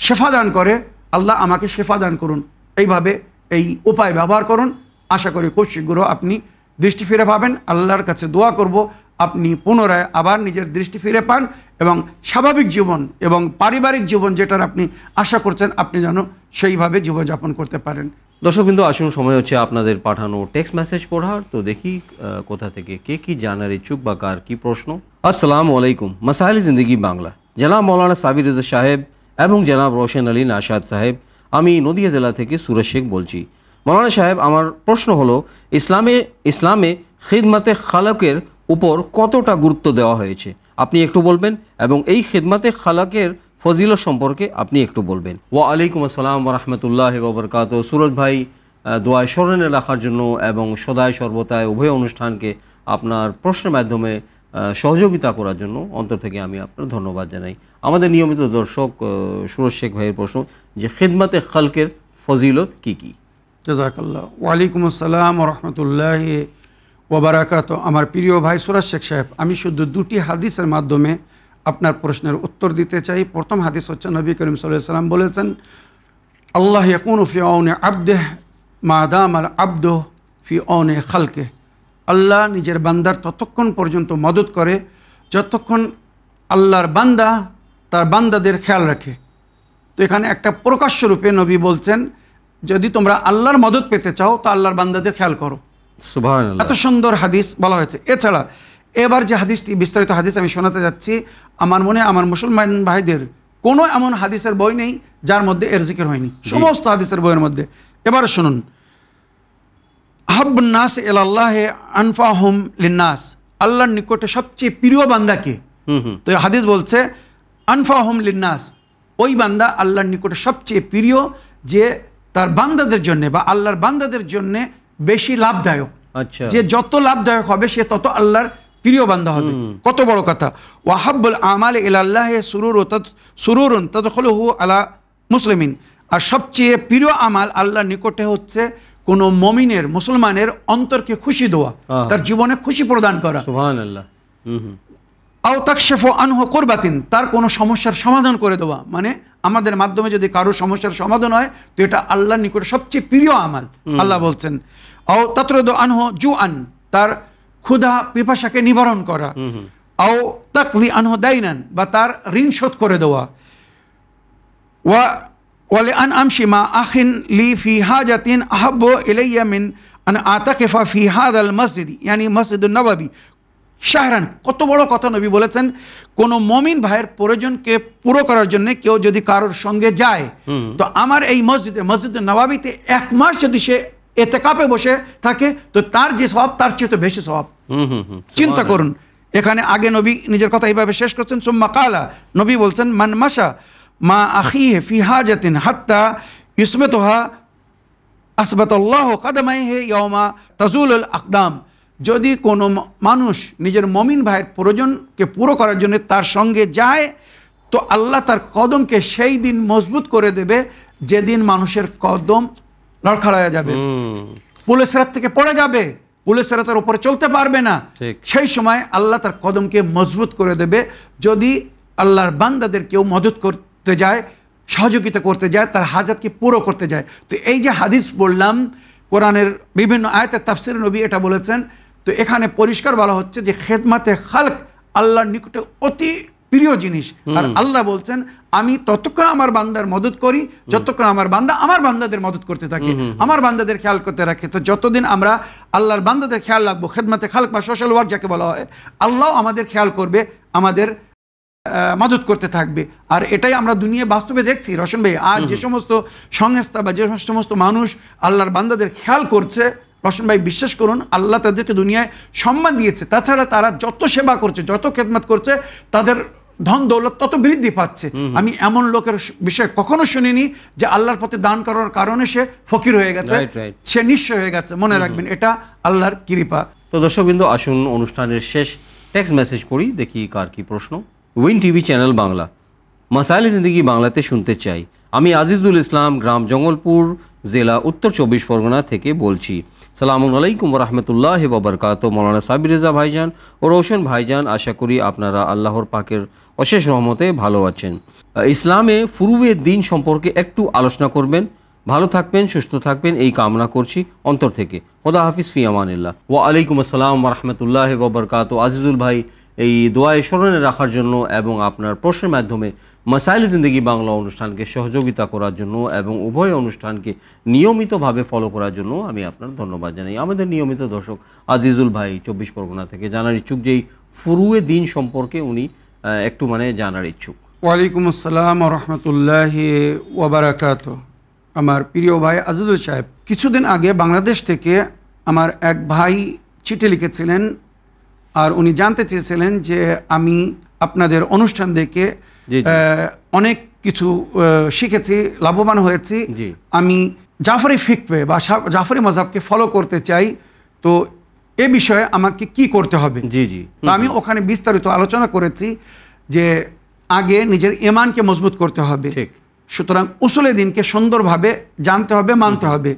Speaker 3: শেফা দান করে, আল্লাহ আমাকে শেফা দান করুন। এইভাবে এই উপায় ব্যবহার করুন, আশা করি খুব শীঘ্র আপনি দৃষ্টি ফিরে পাবেন। আল্লাহর কাছে দোয়া করব আপনি পুনরায় আবার নিজের দৃষ্টি ফিরে পান এবং স্বাভাবিক জীবন এবং পারিবারিক জীবন যেটার আপনি আশা করছেন আপনি যেন সেইভাবে জীবনযাপন করতে পারেন।
Speaker 2: দর্শকবৃন্দ, আসুন সময় হচ্ছে আপনাদের পাঠানো টেক্সট মেসেজ পড়ার। তো দেখি কোথা থেকে কে কি জানার ইচ্ছুক বা কার কি প্রশ্ন। আসসালামু আলাইকুম, মাসাইল জিন্দেগি বাংলা, জনাব মৌলানা সাবির রেজা সাহেব এবং জনাব রোশন আলী নাশাদ সাহেব, আমি নদিয়া জেলা থেকে সুরজ শেখ বলছি। মৌলানা সাহেব, আমার প্রশ্ন হলো ইসলামে খিদমতে খালাকের উপর কতটা গুরুত্ব দেওয়া হয়েছে আপনি একটু বলবেন, এবং এই খিদমতে খালাকের ফজিলত সম্পর্কে আপনি একটু বলবেন। ওয়া আলাইকুম আসসালাম ওয়া রাহমাতুল্লাহি ওয়া বারাকাতুহু। সুরজ ভাই, দোয়ায় স্মরণে রাখার জন্য এবং সদায় সর্বদায় উভয় অনুষ্ঠানকে আপনার প্রশ্নের মাধ্যমে সহযোগিতা করার জন্য অন্তর থেকে আমি আপনার ধন্যবাদ জানাই। আমাদের নিয়মিত দর্শক সুরজ শেখ ভাইয়ের প্রশ্ন যে খিদমতে খালকের ফজিলত কি কি?
Speaker 3: জাযাকাল্লাহ। ওয়ালাইকুম আসসালাম ওয়া রাহমাতুল্লাহি ওয়া বারাকাতুহু। আমার প্রিয় ভাই সুরজ শেখ সাহেব, আমি শুধু 2টি হাদিসের মাধ্যমে আপনার প্রশ্নের উত্তর দিতে চাই। প্রথম হাদিস হচ্ছে নবী করিম সাল্লাল্লাহু আলাইহি ওয়াসাল্লাম বলেছেন, আল্লাহ ইয়াকুনু ফি আউনি আবদিহ মা দামাল আবদু ফি আউনি খালকিহ। আল্লাহ নিজের বান্দার ততক্ষণ পর্যন্ত মদত করে যতক্ষণ আল্লাহর বান্দা তার বান্দাদের খেয়াল রাখে। তো এখানে একটা প্রকাশ্য রূপে নবী বলছেন, যদি তোমরা আল্লাহর মদত পেতে চাও তো আল্লাহর বান্দাদের খেয়াল করো। সুবহানাল্লাহ, এত সুন্দর হাদিস বলা হয়েছে। এছাড়া এবার যে হাদিসটি, বিস্তারিত হাদিস আমি শোনাতে যাচ্ছি, আমার মনে আমার মুসলমান ভাইদের কোনো এমন হাদিসের বই নেই যার মধ্যে এর জিকির হয়নি, সমস্ত হাদিসের বইয়ের মধ্যে। এবার শুনুন, আহাব্বুন নাস ইলাল্লাহি আনফাহুম লিন্নাস, আল্লাহর নিকটে সবচেয়ে প্রিয় বান্দা কে? তো হাদিস বলছে আনফাহুম লিন্নাস, ওই বান্দা আল্লাহর নিকটে সবচেয়ে প্রিয় যে তার বান্দাদের জন্য বা আল্লাহর বান্দাদের জন্য বেশি লাভদায়ক। আচ্ছা, যে যত লাভদায়ক হবে সে তত আল্লাহর প্রিয় বান্দা হবে। কত বড় কথা। ওয়াহাব্বুল আমাল ইলাল্লাহি সুরুরুন তাদখুলুহু আলা মুসলিমিন, আর সবচেয়ে প্রিয় আমাল আল্লাহর নিকটে হচ্ছে কোন মুমিনের, মুসলমানের অন্তরকে খুশি দেওয়া, তার জীবনে খুশি প্রদান করা। সুবহানাল্লাহ। আও তাকশিফু আনহু কুরবাতিন, তার কোনো সমস্যার সমাধান করে দেওয়া। মানে আমাদের মাধ্যমে যদি কারো সমস্যার সমাধান হয় তো এটা আল্লাহর নিকটে সবচেয়ে প্রিয় আমাল। আল্লাহ বলছেন আও তাতরুদু আনহু জুআন, তার ক্ষুধা পিপাসাকে নিবারণ করা। আও তাকলি আনহু দাইনান, বা তার ঋণ শোধ করে দেওয়া। ওয়ালে আন আমশি মা আখিন লি ফি হাজাতিন আহাব্বু ইলাইয়া মিন আন আতাকিফা ফি হাদাল মসজিদ, ইয়ানি মসজিদুন নববী শাহরান। কত বড় কথা নবী বলেছেন, কোন মুমিন ভাইয়ের প্রয়োজনকে পুরো করার জন্য কেউ যদি কারোর সঙ্গে যায় তো আমার এই মসজিদুন নববীতে 1 মাস যদি সে এতেকাপে বসে থাকে তো তার যে সওয়াব তার চেয়ে তো বেশি সওয়াব। চিন্তা করুন, এখানে আগে নবী নিজের কথা এইভাবে শেষ করছেন, সুম্মা কালা, নবী বলছেন মান মাশা মা আখিহে ফি হাজাতিন হাত্তা ইসমেতহা আসবাতাল্লাহু কাদামাইহি ইয়াওমা তাজুলুল আকদাম। যদি কোনো মানুষ নিজের মমিন ভাইয়ের প্রয়োজনকে পুরো করার জন্য তার সঙ্গে যায়, তো আল্লাহ তার কদমকে সেই দিন মজবুত করে দেবে যেদিন মানুষের কদম লড়খড়ায়া যাবে, পুলিশের হাত থেকে পড়ে যাবে, পুলিশের তার উপরে চলতে পারবে না। সেই সময় আল্লাহ তার কদমকে মজবুত করে দেবে। যদি আল্লাহর বান্দাদের কেউ মদত করতে যায়, সহযোগিতা করতে যায়, তার হাজাতকে পুরো করতে যায়। তো এই যে হাদিস বললাম, কোরআনের বিভিন্ন আয়াতের তাফসিরে নবী এটা বলেছেন। তো এখানে পরিষ্কার বলা হচ্ছে যে খেদমাতে খালক আল্লাহর নিকটে অতি প্রিয় জিনিস। আর আল্লাহ বলছেন আমি ততক্ষণ আমার বান্দার মদত করি যতক্ষণ আমার বান্দা আমার বান্দাদের মদত করতে থাকে, আমার বান্দাদের খেয়াল করতে রাখে। তো যতদিন আমরা আল্লাহর বান্দাদের খেয়াল রাখবো, খেদমাতে খালক বা সোশ্যাল ওয়ার্ক যাকে বলা হয়, আল্লাহ আমাদের খেয়াল করবে, আমাদের মদত করতে থাকবে। আর এটাই আমরা দুনিয়া বাস্তবে দেখছি রশন ভাই। আজ যে সমস্ত সংস্থা বা যে সমস্ত মানুষ আল্লাহর বান্দাদের খেয়াল করছে, রশন ভাই বিশ্বাস করুন আল্লাহ তাদেরকে দুনিয়ায় সম্মান দিয়েছে। তাছাড়া তারা যত সেবা করছে, যত খেদমত করছে, তাদের ধন দৌলত তত বৃদ্ধি পাচ্ছে। আমি এমন লোকের বিষয়ে কখনো শুনিনি যে আল্লাহর পথে দান করার কারণে সে ফকির হয়ে গেছে, সে নিঃস্ব হয়ে গেছে। মনে রাখবেন এটা আল্লাহর কৃপা।
Speaker 2: তো দর্শকবৃন্দ, আসুন অনুষ্ঠানের শেষ টেক্সট মেসেজ পড়ি, দেখি কার কি প্রশ্ন। উইন টিভি চ্যানেল বাংলা, মাসাইলে জিন্দেগি বাংলাতে শুনতে চাই। আমি আজিজুল ইসলাম, গ্রাম জঙ্গলপুর, জেলা উত্তর 24 পরগনা থেকে বলছি। সালামুন আলাইকুম রহমতুল্লাহ ওবরকাত। মৌলানা সাবির রেজা ভাইজান ও রোশন ভাইজান, আশা করি আপনারা আল্লাহর পাকের অশেষ রহমতে ভালো আছেন। ইসলামে ফুরুয়ের দিন সম্পর্কে একটু আলোচনা করবেন। ভালো থাকবেন, সুস্থ থাকবেন, এই কামনা করছি অন্তর থেকে। খোদা হাফিজ, ফি আমানিল্লাহ। ওয়া আলাইকুম আসসালাম রহমতুল্লাহ ওবরকাত। আজিজুল ভাই, এই দোয়ায় স্মরণে রাখার জন্য এবং আপনার প্রশ্নের মাধ্যমে মাসাইলে জিন্দেগি বাংলা অনুষ্ঠানকে সহযোগিতা করার জন্য এবং উভয় অনুষ্ঠানকে নিয়মিতভাবে ফলো করার জন্য আমি আপনার ধন্যবাদ জানাই। আমাদের নিয়মিত দর্শক আজিজুল ভাই 24 পরগনা থেকে জানার ইচ্ছুক যে এই ফুরুয়ে দিন সম্পর্কে উনি একটু জানার ইচ্ছুক।
Speaker 3: ওয়ালাইকুম আসসালাম রহমতুল্লাহি ওয়াবারাকাত। আমার প্রিয় ভাই আজিজুল সাহেব, কিছুদিন আগে বাংলাদেশ থেকে আমার এক ভাই চিঠি লিখেছিলেন, আর উনি জানতে চেয়েছিলেন যে আমি আপনাদের অনুষ্ঠান দেখে অনেক কিছু শিখেছি, লাভবান হয়েছি। আমি জাফরি ফিকহে বা জাফরি মজাবকে ফলো করতে চাই, তো এ বিষয়ে আমাকে কি করতে হবে? তো আমি ওখানে বিস্তারিত আলোচনা করেছি যে আগে নিজের ইমানকে মজবুত করতে হবে। সুতরাং উসুলে দিনকে সুন্দরভাবে জানতে হবে, মানতে হবে।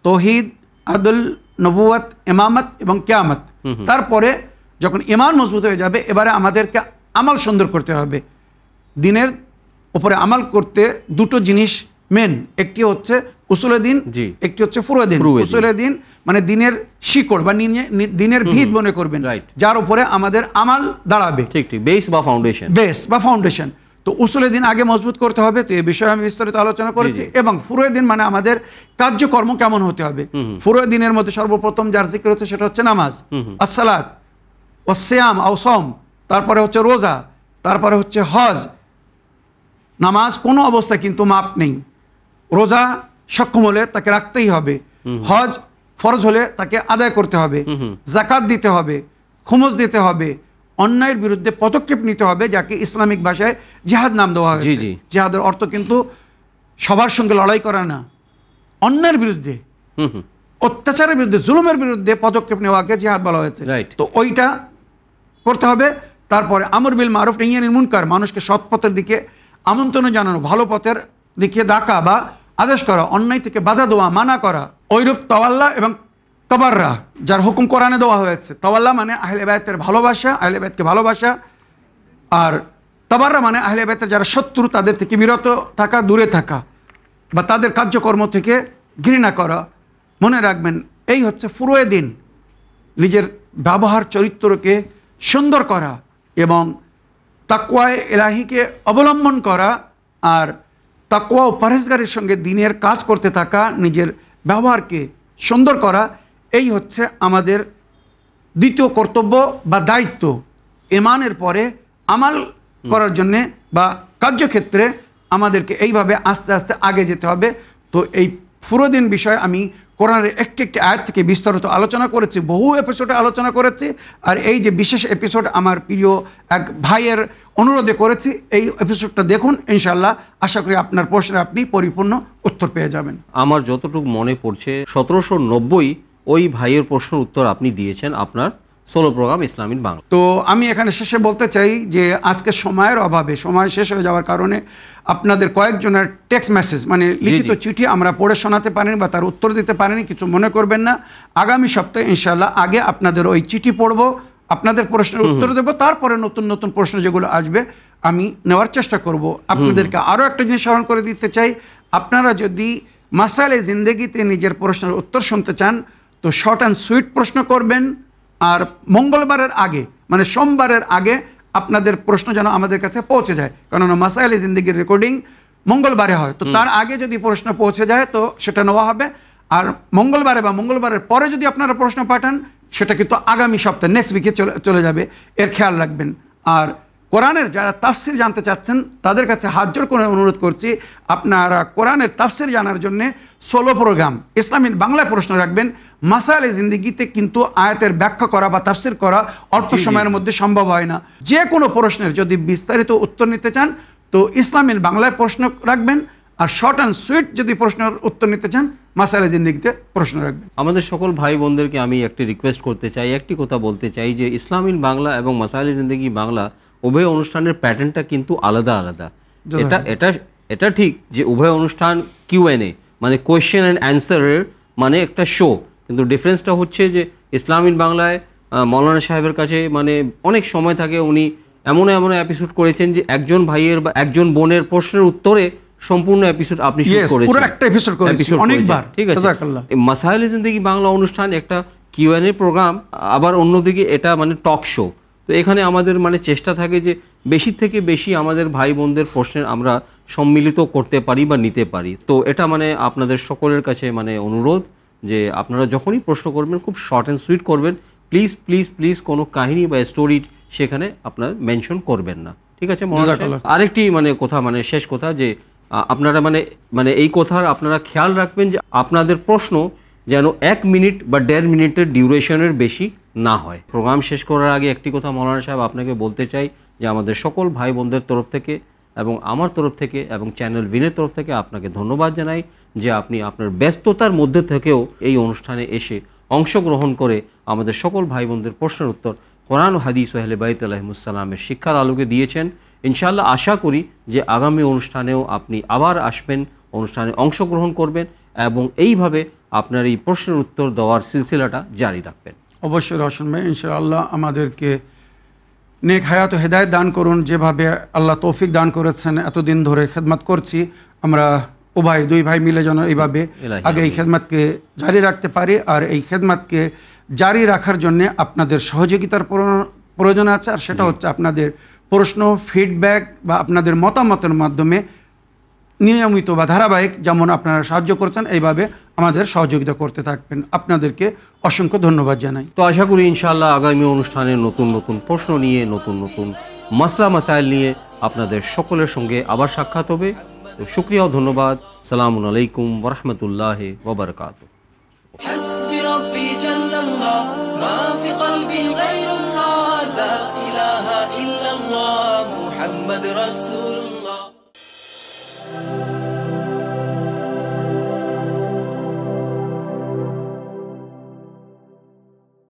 Speaker 3: তৌহিদ, আদল, নবুয়ত, ইমামত এবং কিয়ামত। তারপরে যখন ইমান মজবুত হয়ে যাবে, এবারে আমাদেরকে আমাল সুন্দর করতে হবে। দিনের উপরে আমাল করতে দুটো জিনিস মেন, একটি হচ্ছে উসুলে দিন, একটি হচ্ছে ফুরুয়ে দিন। উসুলে দিন মানে দিনের শিকড় বা দিনের ভিত মনে করবেন, যার উপরে আমাদের আমাল দাঁড়াবে,
Speaker 2: বেস বা ফাউন্ডেশন।
Speaker 3: বেস বা ফাউন্ডেশন। তো উসুলে দিন আগে মজবুত করতে হবে। তো এই বিষয়ে আমি বিস্তারিত আলোচনা করেছি। এবং ফুরুয়ে দিন মানে আমাদের কার্যকর্ম কেমন হতে হবে। ফুরুয়ে দিনের মধ্যে সর্বপ্রথম যার জিকির হচ্ছে সেটা হচ্ছে নামাজ, আসসালাত, ওয়াসিয়াম আও সওম, তারপরে হচ্ছে রোজা, তারপরে হচ্ছে হজ। নামাজ কোনো অবস্থায় কিন্তু মাপ নেই। রোজা সক্ষম হলে তাকে রাখতেই হবে। হজ ফরজ হলে তাকে আদায় করতে হবে। যাকাত দিতে হবে, খুমুস দিতে হবে, অন্যায়ের বিরুদ্ধে পদক্ষেপ নিতে হবে, যাকে ইসলামিক ভাষায় জিহাদ নাম দেওয়া হয়েছে। জিহাদের অর্থ কিন্তু সবার সঙ্গে লড়াই করা না, অন্যায়ের বিরুদ্ধে, অত্যাচারের বিরুদ্ধে, জুলুমের বিরুদ্ধে পদক্ষেপ নেওয়াকে জিহাদ বলা হয়েছে। তো ওইটা করতে হবে। তারপরে আমর বিল মারুফ নাহি আনিল মুনকার, মানুষকে সৎ পথের দিকে আমন্ত্রণ জানানো, ভালো পথের দিকে ডাকা বা আদেশ করা, অন্যায় থেকে বাধা দেওয়া, মানা করা। ওইরূপ তাওয়াল্লা এবং তাবাররা, যার হুকুম কোরআনে দেওয়া হয়েছে। তাওয়াল্লা মানে আহলে বায়তের ভালোবাসা, আহলে বায়তকে ভালোবাসা। আর তাবাররা মানে আহলে বায়তের যারা শত্রু তাদের থেকে বিরত থাকা, দূরে থাকা বা তাদের কার্যকর্ম থেকে ঘৃণা করা। মনে রাখবেন এই হচ্ছে ফুরুয়ে দিন, নিজের ব্যবহার চরিত্রকে সুন্দর করা এবং তাকওয়ায়ে ইলাহিকে অবলম্বন করা, আর তাকওয়া ও পরহেজগারির সঙ্গে দিনের কাজ করতে থাকা, নিজের ব্যবহারকে সুন্দর করা। এই হচ্ছে আমাদের দ্বিতীয় কর্তব্য বা দায়িত্ব। ইমানের পরে আমাল করার জন্যে বা কার্যক্ষেত্রে আমাদেরকে এইভাবে আস্তে আস্তে আগে যেতে হবে। তো এই ফুরুয়ে দিন বিষয়ে আমি কোরআনের একটি একটি আয়াত থেকে বিস্তারিত আলোচনা করেছি, বহু এপিসোডে আলোচনা করেছি। আর এই যে বিশেষ এপিসোড আমার প্রিয় এক ভাইয়ের অনুরোধে করেছি, এই এপিসোডটা দেখুন, ইনশাআল্লাহ আশা করি আপনার প্রশ্নে আপনি পরিপূর্ণ উত্তর পেয়ে যাবেন।
Speaker 2: আমার যতটুকু মনে পড়ছে 1790 ওই ভাইয়ের প্রশ্নের উত্তর আপনি দিয়েছেন আপনার solo programme Islam in Bangla.
Speaker 3: তো আমি এখানে শেষে বলতে চাই যে আজকে সময়ের অভাবে, সময় শেষ হয়ে যাওয়ার কারণে আপনাদের কয়েকজনের টেক্সট মেসেজ মানে লিখিত চিঠি আমরা পড়ে শোনাতে পারিনি বা তার উত্তর দিতে পারিনি, কিছু মনে করবেন না। আগামী সপ্তাহে ইনশাআল্লাহ আগে আপনাদের ওই চিঠি পড়ব, আপনাদের প্রশ্নের উত্তর দেব, তারপরে নতুন নতুন প্রশ্ন যেগুলো আসবে আমি নেওয়ার চেষ্টা করব। আপনাদেরকে আরও একটা জিনিস স্মরণ করে দিতে চাই, আপনারা যদি মাসাইলে জিন্দেগিতে নিজের প্রশ্নের উত্তর শুনতে চান তো শর্ট অ্যান্ড সুইট প্রশ্ন করবেন। আর মঙ্গলবারের আগে মানে সোমবারের আগে আপনাদের প্রশ্ন যেন আমাদের কাছে পৌঁছে যায়, কেননা মাসাইলে জিন্দেগির রেকর্ডিং মঙ্গলবারে হয়, তো তার আগে যদি প্রশ্ন পৌঁছে যায় তো সেটা নেওয়া হবে। আর মঙ্গলবারে বা মঙ্গলবারের পরে যদি আপনারা প্রশ্ন পাঠান সেটা কিন্তু আগামী সপ্তাহে নেক্সট উইকে চলে যাবে, এর খেয়াল রাখবেন। আর কোরআনের যারা তাফসির জানতে চাচ্ছেন তাদের কাছে হাত জোড় করে অনুরোধ করছি, আপনারা কোরআনের তাফসির জানার জন্য সোলো প্রোগ্রাম ইসলামিক বাংলায় প্রশ্ন রাখবেন। মাসাইলে জিন্দেগিতে কিন্তু আয়াতের ব্যাখ্যা করা বা তাফসির করা অল্প সময়ের মধ্যে সম্ভব হয় না। যে কোনো প্রশ্নের যদি বিস্তারিত উত্তর নিতে চান তো ইসলামিক বাংলায় প্রশ্ন রাখবেন, আর শর্ট অ্যান্ড সুইট যদি প্রশ্নের উত্তর নিতে চান মাসাইলে জিন্দেগিতে প্রশ্ন রাখবেন।
Speaker 2: আমাদের সকল ভাই বোনদেরকে আমি একটি রিকোয়েস্ট করতে চাই, একটি কথা বলতে চাই যে ইসলামিক বাংলা এবং মাসাইলে জিন্দেগি বাংলা উভয় অনুষ্ঠানের প্যাটার্নটা কিন্তু আলাদা আলাদা। এটা ঠিক যে উভয় অনুষ্ঠান Q&A মানে কোয়েশ্চেন অ্যান্ড অ্যান্সারের মানে একটা শো, কিন্তু ডিফারেন্সটা হচ্ছে যে ইসলামিক বাংলায় মৌলানা সাহেবের কাছে মানে অনেক সময় থাকে, উনি এমন এপিসোড করেছেন যে একজন ভাইয়ের বা একজন বোনের প্রশ্নের উত্তরে সম্পূর্ণ এপিসোড আপনি শুট করেছেন,
Speaker 3: পুরো একটা এপিসোড করেছি অনেকবার।
Speaker 2: ঠিক আছে, মাসাইলে জিন্দেগি বাংলা অনুষ্ঠান একটা Q&A প্রোগ্রাম, আবার অন্যদিকে এটা মানে টক শো। তো এখানে আমাদের মানে চেষ্টা থাকে যে বেশি থেকে বেশি আমাদের ভাই বোনদের প্রশ্নের আমরা সম্মিলিত করতে পারি বা নিতে পারি। তো এটা মানে আপনাদের সকলের কাছে মানে অনুরোধ যে আপনারা যখনই প্রশ্ন করবেন খুব শর্ট অ্যান্ড সুইট করবেন, প্লিজ প্লিজ প্লিজ কোনো কাহিনী বা স্টোরি সেখানে আপনার মেনশন করবেন না, ঠিক আছে? আরেকটি মানে কথা মানে শেষ কথা যে আপনারা মানে এই কথার আপনারা খেয়াল রাখবেন যে আপনাদের প্রশ্ন যেন 1 মিনিট বা 1.5 মিনিটের ডিউরেশনের বেশি না হয়। প্রোগ্রাম শেষ করার আগে একটি কথা মৌলানা সাহেব আপনাকে বলতে চাই যে আমাদের সকল ভাই বোনদের তরফ থেকে এবং আমার তরফ থেকে এবং চ্যানেল ভিনের তরফ থেকে আপনাকে ধন্যবাদ জানাই যে আপনি আপনার ব্যস্ততার মধ্যে থেকেও এই অনুষ্ঠানে এসে অংশগ্রহণ করে আমাদের সকল ভাই বোনদের প্রশ্নের উত্তর কোরআন ও হাদিস ও আহলে বাইত আলাইহিমুসসালামের শিক্ষার আলোকে দিয়েছেন। ইনশাআল্লাহ আশা করি যে আগামী অনুষ্ঠানেও আপনি আবার আসবেন, অনুষ্ঠানে অংশগ্রহণ করবেন এবং এইভাবে আপনার এই প্রশ্নের উত্তর দেওয়ার সিলসিলাটা জারি রাখবেন।
Speaker 3: অবশ্যই রওশন ভাই, ইনশাআল্লাহ আমাদেরকে নেক হায়াত ও হেদায়েত দান করুন। যেভাবে আল্লাহ তৌফিক দান করেছেন, এতদিন ধরে খেদমত করছি আমরা দুই ভাই মিলে যেন এইভাবে আগে এই খেদমতকে জারি রাখতে পারি। আর এই খেদমতকে জারি রাখার জন্যে আপনাদের সহযোগিতার প্রয়োজন আছে, আর সেটা হচ্ছে আপনাদের প্রশ্ন, ফিডব্যাক বা আপনাদের মতামতের মাধ্যমে নিয়মিত বা ধারাবাহিক যেমন আপনারা সাহায্য করছেন এইভাবে আমাদের সহযোগিতা করতে থাকবেন। আপনাদেরকে অসংখ্য ধন্যবাদ জানাই।
Speaker 2: তো আশা করি ইনশাআল্লাহ আগামী অনুষ্ঠানে নতুন নতুন প্রশ্ন নিয়ে, নতুন নতুন মাসলা মাসাইল নিয়ে আপনাদের সকলের সঙ্গে আবার সাক্ষাৎ হবে। তো শুকরিয়া ও ধন্যবাদ। সালামুন আলাইকুম ওয়া রাহমাতুল্লাহি ওয়া বারাকাতুহু।
Speaker 1: حسبي ربي جل الله ما في قلبي غير الله لا إله إلا الله محمد رسول